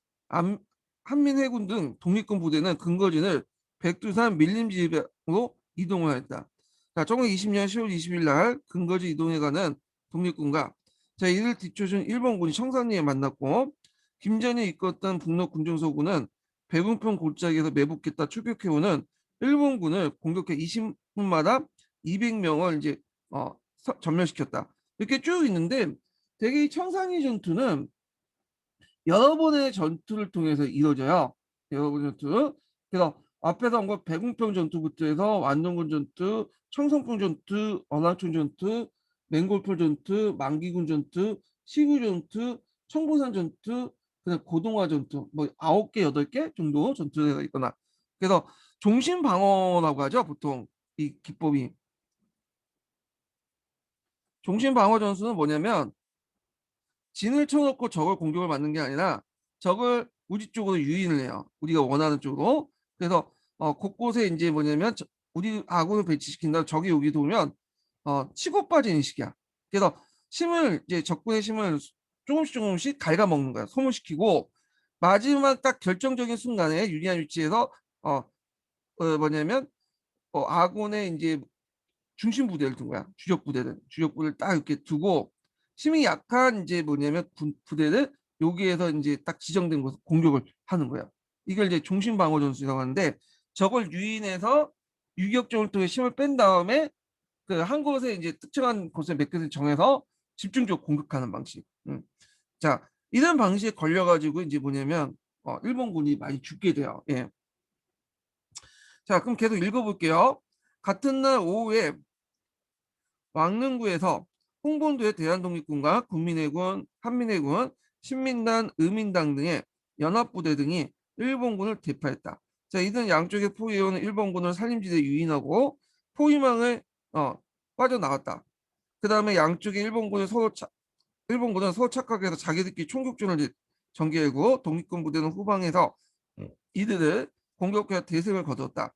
한민해군 등 독립군 부대는 근거지를 백두산 밀림지대로 이동을 했다. 자, 1920년 10월 20일 날 근거지 이동해가는 독립군과 자, 이를 뒤쫓은 일본군이 청산리에 만났고 김전이 이끌었던 북로 군정소군은 배분평 골짜기에서 매복했다 출격해오는 일본군을 공격해 20분마다 200명을 이제 전멸시켰다. 이렇게 쭉 있는데 되게 이 청산리 전투는 여러 번의 전투를 통해서 이루어져요. 여러 번의 전투. 그래서 앞에서 한 거 백운평 전투부터 해서 완동군 전투, 청성풍 전투, 언항천 전투, 맹골포 전투, 만기군 전투, 시구 전투, 청보산 전투, 그다음 고동화 전투, 뭐 9개, 8개 정도 전투가 있거나. 그래서 종신 방어라고 하죠, 보통 이 기법이. 종신 방어 전술은 뭐냐면 진을 쳐놓고 적을 공격을 받는 게 아니라 적을 우리 쪽으로 유인을 해요. 우리가 원하는 쪽으로. 그래서 곳곳에 이제 뭐냐면 우리 아군을 배치시킨다. 적이 여기 오면 치고 빠지는 식이야. 그래서 힘을 이제 적군의 힘을 조금씩 조금씩 갉아먹는 거야. 소모시키고 마지막 딱 결정적인 순간에 유리한 위치에서 뭐냐면 아군의 이제 중심 부대를 둔 거야. 주력 부대를 딱 이렇게 두고 힘이 약한 이제 뭐냐면 부대를 여기에서 이제 딱 지정된 곳 공격을 하는 거야. 이걸 이제 중심 방어 전술이라고 하는데 저걸 유인해서 유격적을 통해 힘을 뺀 다음에 그 한 곳에 이제 특정한 곳에 몇 곳을 정해서 집중적으로 공격하는 방식. 자, 이런 방식에 걸려가지고 이제 뭐냐면 일본군이 많이 죽게 돼요. 예. 자, 그럼 계속 읽어볼게요. 같은 날 오후에 왕릉구에서 홍범도의 대한독립군과 국민회군, 한민회군, 신민단, 의민당 등의 연합부대 등이 일본군을 대파했다. 자, 이들은 양쪽에 포위해오는 일본군을 산림지대에 유인하고 포위망을 빠져나갔다. 그 다음에 양쪽에 일본군은 서로 착각해서 자기들끼리 총격전을 전개하고 독립군 부대는 후방에서 이들을 공격해 대승을 거두었다.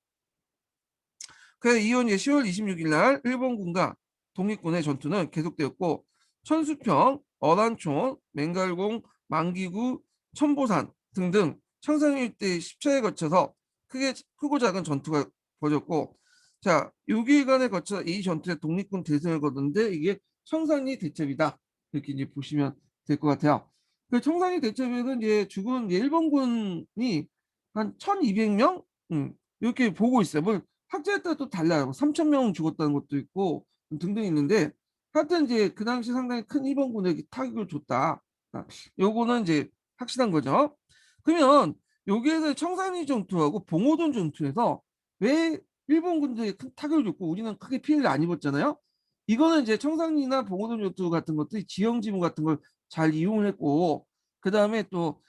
그래서 이후 10월 26일 날 일본군과 독립군의 전투는 계속되었고 천수평, 어란촌, 맹갈공, 만기구, 천보산 등등 청산 일대 10차에 거쳐서 크고 작은 전투가 벌어졌고 자 6일간에 거쳐 이 전투에 독립군 대승을 거뒀는데 이게 청산리 대첩이다 이렇게 이제 보시면 될 것 같아요. 그 청산리 대첩에는 이제 죽은 일본군이 한 1,200명 이렇게 보고 있어요. 뭐 학자에 따라 또 달라요. 3천 명 죽었다는 것도 있고 등등 있는데 하여튼 이제 그 당시 상당히 큰 일본군에게 타격을 줬다. 요거는 이제 확실한 거죠. 그러면 여기에서 청산리 전투하고 봉오동 전투에서 왜 일본군들이 큰 타격을 줬고 우리는 크게 피해를 안 입었잖아요. 이거는 이제 청산리나 봉오동 전투 같은 것들이 지형 지문 같은 걸 잘 이용을 했고 그 다음에 또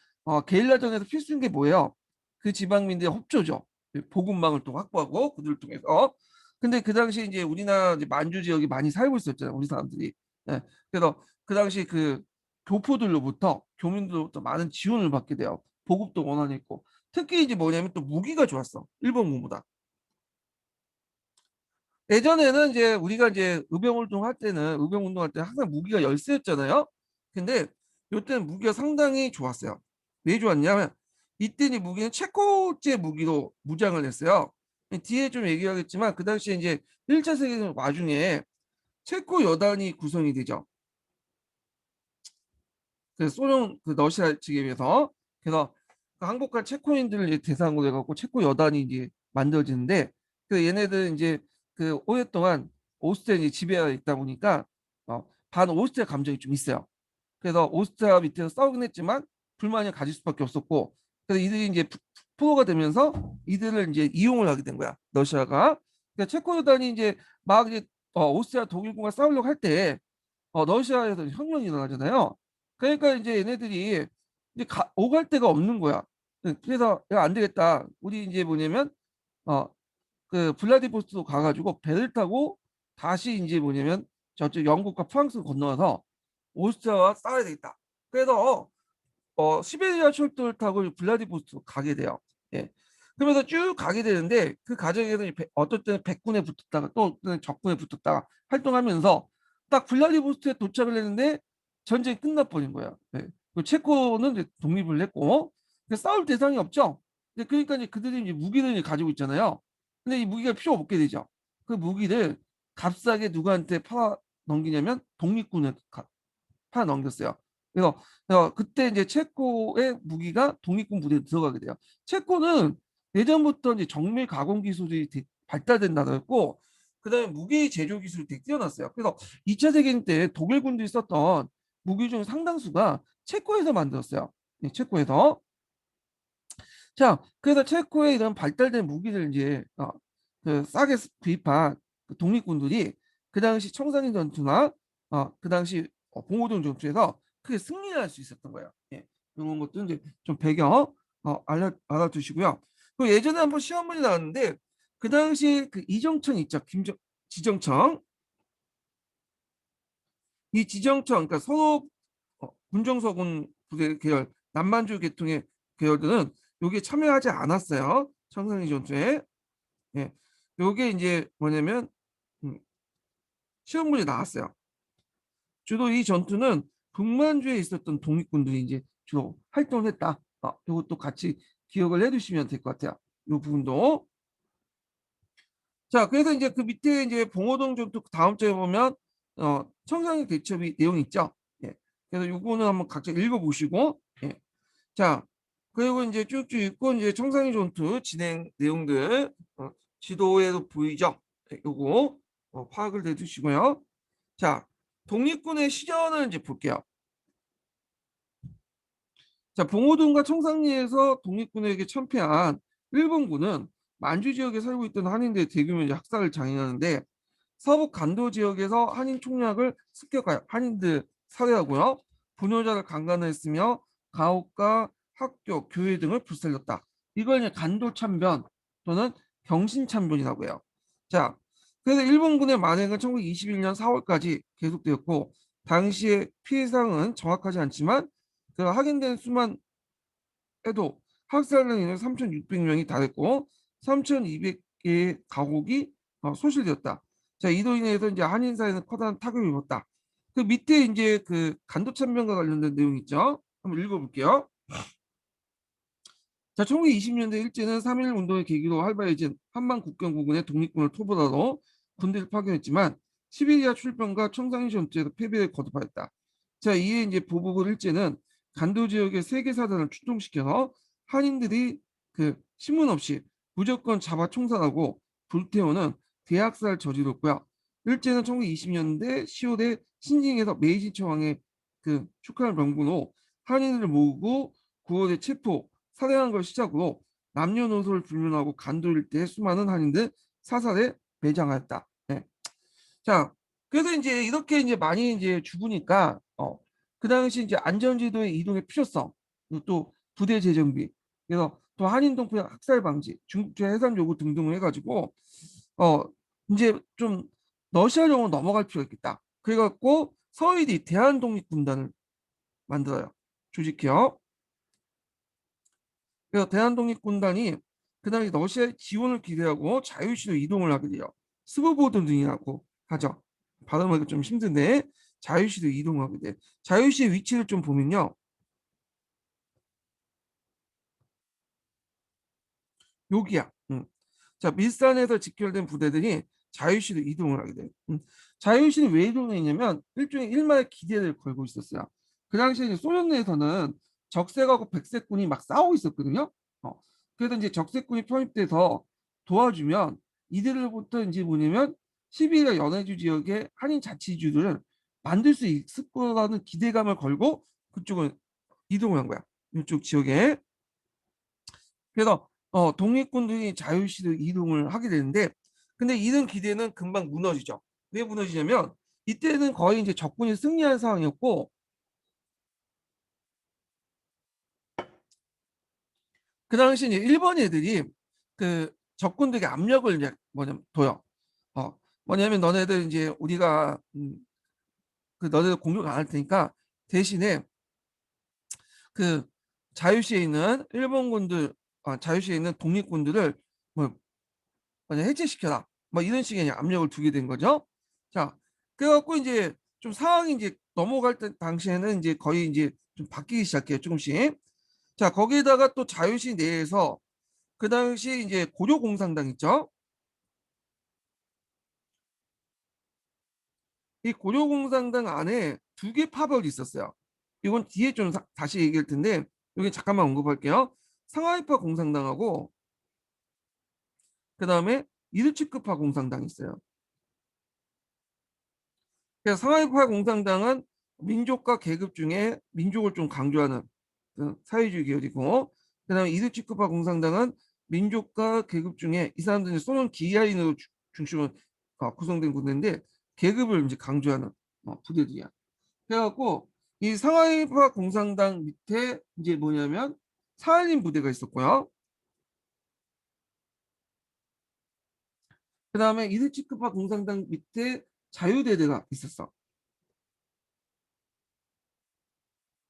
게릴라전에서 필수인 게 뭐예요? 그 지방민들의 협조죠. 보급망을 또 확보하고 그들을 통해서. 근데 그 당시 이제 우리나라 이제 만주 지역이 많이 살고 있었잖아요. 우리 사람들이. 예. 그래서 그 당시 그 교포들로부터 교민들로부터 많은 지원을 받게 돼요. 보급도 원활했고. 특히 이제 뭐냐면 또 무기가 좋았어. 일본군보다. 예전에는 이제 우리가 이제 의병운동할 때는 항상 무기가 열세였잖아요. 근데 이때는 무기가 상당히 좋았어요. 왜 좋았냐면 이때는 무기는 체코제 무기로 무장을 했어요. 뒤에 좀 얘기하겠지만 그 당시에 이제 1차 세계대전 와중에 체코 여단이 구성이 되죠. 그 소련 그 러시아 측에 비해서 그래서 그 항복한 체코인들을 이제 대상으로 해갖고 체코 여단이 이제 만들어지는데 그 얘네들은 이제 그 오랫동안 오스트리아 지배하에 있다 보니까 반 오스트리아 감정이 좀 있어요. 그래서 오스트리아 밑에서 싸우긴 했지만 불만을 가질 수밖에 없었고 그래서 이들이 이제 프로가 되면서 이들을 이제 이용을 하게 된 거야 러시아가. 그러니까 체코단이 이제 막 이제 오스트리아 독일군과 싸우려고 할 때 러시아에서 혁명이 일어나잖아요. 그러니까 이제 얘네들이 이제 오갈 데가 없는 거야. 그래서 야, 안 되겠다. 우리 이제 뭐냐면 어, 그 블라디보스토크 가가지고 배를 타고 다시 이제 뭐냐면 저쪽 영국과 프랑스 건너와서 오스트리아와 싸워야 되겠다. 그래서 시베리아 철도를 타고 블라디보스토크 가게 돼요. 예. 그러면서 쭉 가게 되는데 그 과정에서 어떨 때는 백군에 붙었다가 또 어떨 때는 적군에 붙었다가 활동하면서 딱 블라디보스토크에 도착을 했는데 전쟁이 끝나버린 거야. 예. 그 체코는 이제 독립을 했고 싸울 대상이 없죠. 그러니까 이제 그들이 이제 무기를 이제 가지고 있잖아요. 근데 이 무기가 필요 없게 되죠. 그 무기를 값싸게 누구한테 팔아 넘기냐면 독립군에 팔아 넘겼어요. 그래서 그때 이제 체코의 무기가 독립군 부대에 들어가게 돼요. 체코는 예전부터 이제 정밀 가공 기술이 되게 발달된 나라였고, 그다음에 무기 제조 기술이 되게 뛰어났어요. 그래서 2차 세계대전 때 독일군들이 썼던 무기 중 상당수가 체코에서 만들었어요. 네, 체코에서. 자, 그래서 체코의 이런 발달된 무기를 이제 그 싸게 구입한 그 독립군들이 그 당시 청산리 전투나 그 당시 봉오동 전투에서 크게 승리를 할 수 있었던 거예요. 예, 이런 것도 이제 좀 배경 알아두시고요. 그 예전에 한번 시험 문제 나왔는데 그 당시 그 이정천 있죠, 지정청. 이 지정청, 그러니까 서로 군정서군 부대 계열, 남만주 계통의 계열들은 여기에 참여하지 않았어요. 청산리 전투에. 예. 요게 이제 뭐냐면 음, 시험 문제 나왔어요. 주로 이 전투는 북만주에 있었던 독립군들이 이제 주로 활동을 했다. 이것도 같이 기억을 해두시면 될 것 같아요. 이 부분도. 자, 그래서 이제 그 밑에 이제 봉오동 전투 다음 주에 보면 청산리 대첩이 내용이 있죠. 예. 그래서 요거는 한번 각자 읽어보시고, 예. 자, 그리고 이제 쭉쭉 읽고 이제 청산리 전투 진행 내용들 지도에도 보이죠? 네, 요거 파악을 해두시고요. 자, 독립군의 시전을 이제 볼게요. 자, 봉오동과 청산리에서 독립군에게 참패한 일본군은 만주 지역에 살고 있던 한인들의 대규모 학살을 장행하는데 서북 간도 지역에서 한인 총략을 습격하여 한인들 살해하고요. 분효자를 강간했으며 가옥과 학교, 교회 등을 불살렸다. 이걸 이제 간도 참변 또는 경신 참변이라고 해요. 자, 그래서 일본군의 만행은 1921년 4월까지 계속되었고 당시의 피해상은 정확하지 않지만 그 확인된 수만 해도 학살로 인해 3,600명이 달했고 3,200개의 가곡이 소실되었다. 자, 이로 인해서 이제 한인 사회는 커다란 타격을 입었다. 그 밑에 이제 그 간도 참변과 관련된 내용 있죠. 한번 읽어볼게요. 자, 1920년대 일제는 3.1 운동의 계기로 활발해진 한반 국경 부근의 독립군을 토벌하러 군대를 파견했지만 시베리아 출병과 청산리 전투에서 패배를 거듭하였다. 자, 이에 이제 보복을 일제는 간도 지역의 세계 사단을 출동시켜서 한인들이 그 신문 없이 무조건 잡아 총살하고 불태우는 대학살을 저질렀고요. 일제는 1920년대 10월에 신징에서 메이지 처왕의 그 축하를 명분으로 한인을 모으고 9월에 체포, 살해한 걸 시작으로 남녀노소를 불문하고 간도 일대의 수많은 한인들 사살에 매장하였다. 네. 자, 그래서 이제 이렇게 이제 많이 이제 죽으니까 그 당시 이제 안전지도의 이동의 필요성, 그리고 또 부대 재정비, 그래서 또 한인 동포의 학살 방지, 중국제 해산 요구 등등을 해가지고 어 이제 좀 러시아령으로 넘어갈 필요가 있겠다. 그래갖고 서일이 대한독립군단을 만들어요. 조직해요. 그래서 대한독립군단이 그 당시 러시아의 지원을 기대하고 자유시로 이동을 하게 돼요. 스보보드 등이라고 하죠. 발음하기가 좀 힘든데 자유시로 이동하게 돼. 자유시의 위치를 좀 보면요. 여기야. 자, 밀산에서 직결된 부대들이 자유시로 이동을 하게 돼요. 자유시는 왜 이동했냐면 일종의 일말의 기대를 걸고 있었어요. 그 당시에 이제 소련 내에서는 적색하고 백색군이 막 싸우고 있었거든요. 그래서 이제 적색군이 편입돼서 도와주면 이들로부터 이제 뭐냐면 12일 연해주 지역의 한인 자치주들을 만들 수 있을 거라는 기대감을 걸고 그쪽을 이동을 한 거야. 이쪽 지역에. 그래서 독립군들이 자유시로 이동을 하게 되는데, 근데 이런 기대는 금방 무너지죠. 왜 무너지냐면 이때는 거의 이제 적군이 승리한 상황이었고, 그 당시 이제 일본 애들이 그 적군들에게 압력을 이제 뭐냐면 둬요. 뭐냐면 너네들 이제 우리가 그 너네들 공격 안 할 테니까 대신에 그 자유시에 있는 일본군들, 자유시에 있는 독립군들을 뭐 뭐냐 해체시켜라. 뭐 이런 식의 압력을 두게 된 거죠. 자, 그래갖고 이제 좀 상황이 이제 넘어갈 때 당시에는 이제 거의 이제 좀 바뀌기 시작해요, 조금씩. 자, 거기에다가 또 자유시 내에서 그 당시 이제 고려공산당 있죠. 이 고려공산당 안에 두 개 파벌이 있었어요. 이건 뒤에 좀 다시 얘기할 텐데 여기 잠깐만 언급할게요. 상하이파 공산당하고 그 다음에 이르치크파 공산당이 있어요. 그래서 상하이파 공산당은 민족과 계급 중에 민족을 좀 강조하는 그 사회주의 계열이고, 그다음에 이르치크파 공산당은 민족과 계급 중에 이 사람들은 소련 기아인으로 중심으로 구성된 군대인데 계급을 이제 강조하는 부대들이야. 그래갖고 이 상하이파 공산당 밑에 이제 뭐냐면 사할린 부대가 있었고요. 그다음에 이르치크파 공산당 밑에 자유대대가 있었어.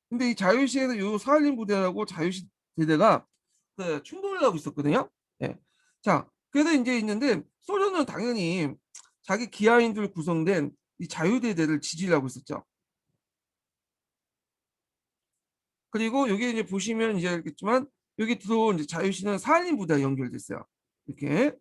근데 이 자유시에서 요 사할린 부대하고 자유시 대대가 그 충돌을 하고 있었거든요. 예. 자, 그래서 이제 있는데 소련은 당연히 자기 기하인들 구성된 이 자유대대를 지지를 하고 있었죠. 그리고 여기 이제 보시면 이제 알겠지만 여기 들어온 이제 자유시는 사할린 부대와 연결됐어요. 이렇게.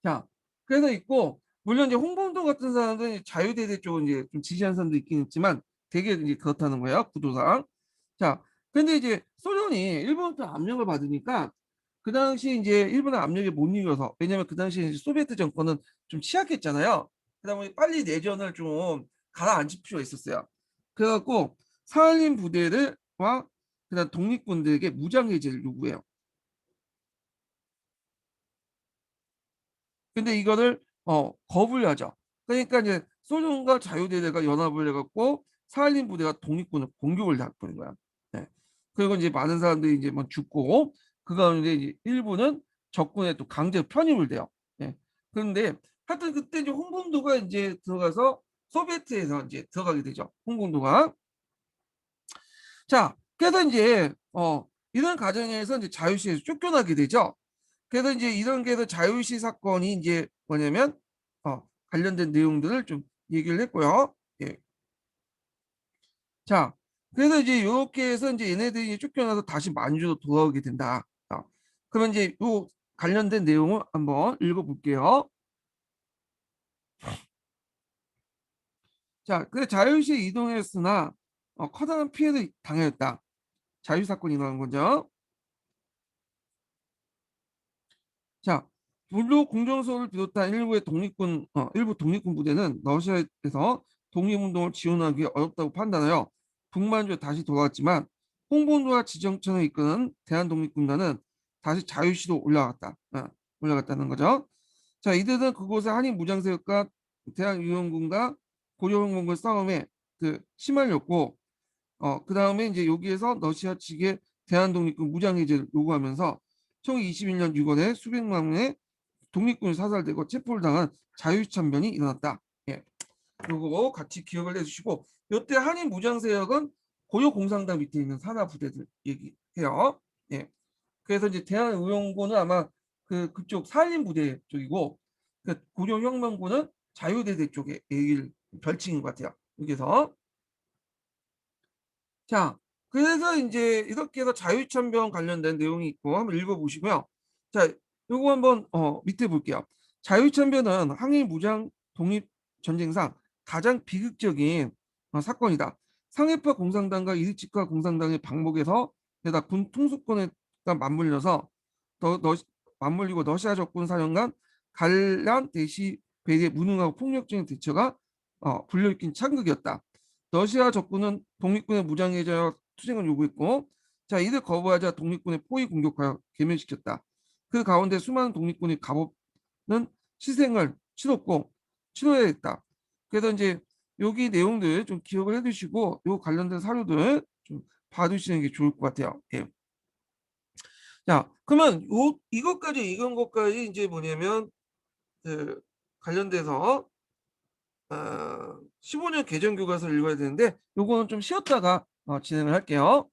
자, 그래서 있고 물론 이제 홍범도 같은 사람들은 자유대대 쪽을 이제 좀 지지하는 사람도 있긴 있지만 되게 이제 그렇다는 거예요, 구도상. 자, 근데 이제 소련이 일본부터 압력을 받으니까 그 당시 이제 일본의 압력에 못 이겨서, 왜냐면 그 당시 이제 소비에트 정권은 좀 취약했잖아요. 그러다 보니 빨리 내전을 좀 가라앉힐 필요가 있었어요. 그래갖고 사할린 부대를와 그다음 독립군들에게 무장 해제를 요구해요. 근데 이거를 거부를 하죠. 그러니까 이제 소련과 자유대대가 연합을 해갖고 사할린 부대가 독립군을 공격을 해버린 거야. 네. 그리고 이제 많은 사람들이 이제 뭐 죽고 그 가운데 이제 일부는 적군에 또 강제 편입을 돼요. 네. 그런데 하여튼 그때 이제 홍범도가 이제 들어가서 소비에트에서 이제 들어가게 되죠. 홍범도가. 자, 그래서 이제 이런 과정에서 이제 자유시에서 쫓겨나게 되죠. 그래서 이제 이런 게서 자유시 사건이 이제 뭐냐면 관련된 내용들을 좀 얘기를 했고요. 예. 자, 그래서 이제 이렇게 해서 이제 얘네들이 쫓겨나서 다시 만주로 돌아오게 된다. 그러면 이제 요 관련된 내용을 한번 읽어볼게요. 자, 그래 자유시에 이동했으나 커다란 피해를 당했다. 자유 사건이 일어난 거죠. 자, 물로 공정소를 비롯한 일부 독립군 부대는 러시아에서 독립운동을 지원하기 어렵다고 판단하여 북만주에 다시 돌아왔지만 홍보노와 지정천을 이끄는 대한독립군단은 다시 자유시로 올라갔다는 거죠. 자, 이들은 그곳의 한인 무장세력과 대한유연군과 고려홍군과 싸움에 시말렸고, 그 다음에 이제 여기에서 러시아 측의 대한독립군 무장해제를 요구하면서 1921년 6월에 수백만 명의 독립군이 사살되고 체포를 당한 자유참변이 일어났다. 예, 요거 같이 기억을 해주시고, 이때 한인 무장세력은 고려공산당 밑에 있는 산하 부대들 얘기해요. 예, 그래서 이제 대한의용군은 아마 그쪽 산림 부대 쪽이고, 그 고려혁명군은 자유대대 쪽에 얘기를 별칭인 것 같아요. 여기서. 자, 그래서 이제 이렇게 해서 자유참변 관련된 내용이 있고 한번 읽어보시고요. 자, 요거 한번 밑에 볼게요. 자유참변은 항일 무장 독립 전쟁상 가장 비극적인 사건이다. 상해파 공산당과 이르치카 공산당의 방목에서 내다 군 통수권에 그다음 맞물려서 더 너 맞물리고 러시아 적군 사령관 갈란 데시벨의 무능하고 폭력적인 대처가 불려일으킨 창극이었다. 러시아 적군은 독립군의 무장해제와 투쟁을 요구했고, 자 이를 거부하자 독립군의 포위 공격하여 괴멸시켰다. 그 가운데 수많은 독립군의 갑옷는 희생을 치렀고 치러야 했다. 그래서 이제 여기 내용들 좀 기억을 해두시고 요 관련된 사료들 좀 봐두시는 게 좋을 것 같아요. 예. 자, 그러면 이것까지 읽은 것까지 이제 뭐냐면 그 관련돼서 15년 개정 교과서를 읽어야 되는데 요거는 좀 쉬었다가 진행을 할게요.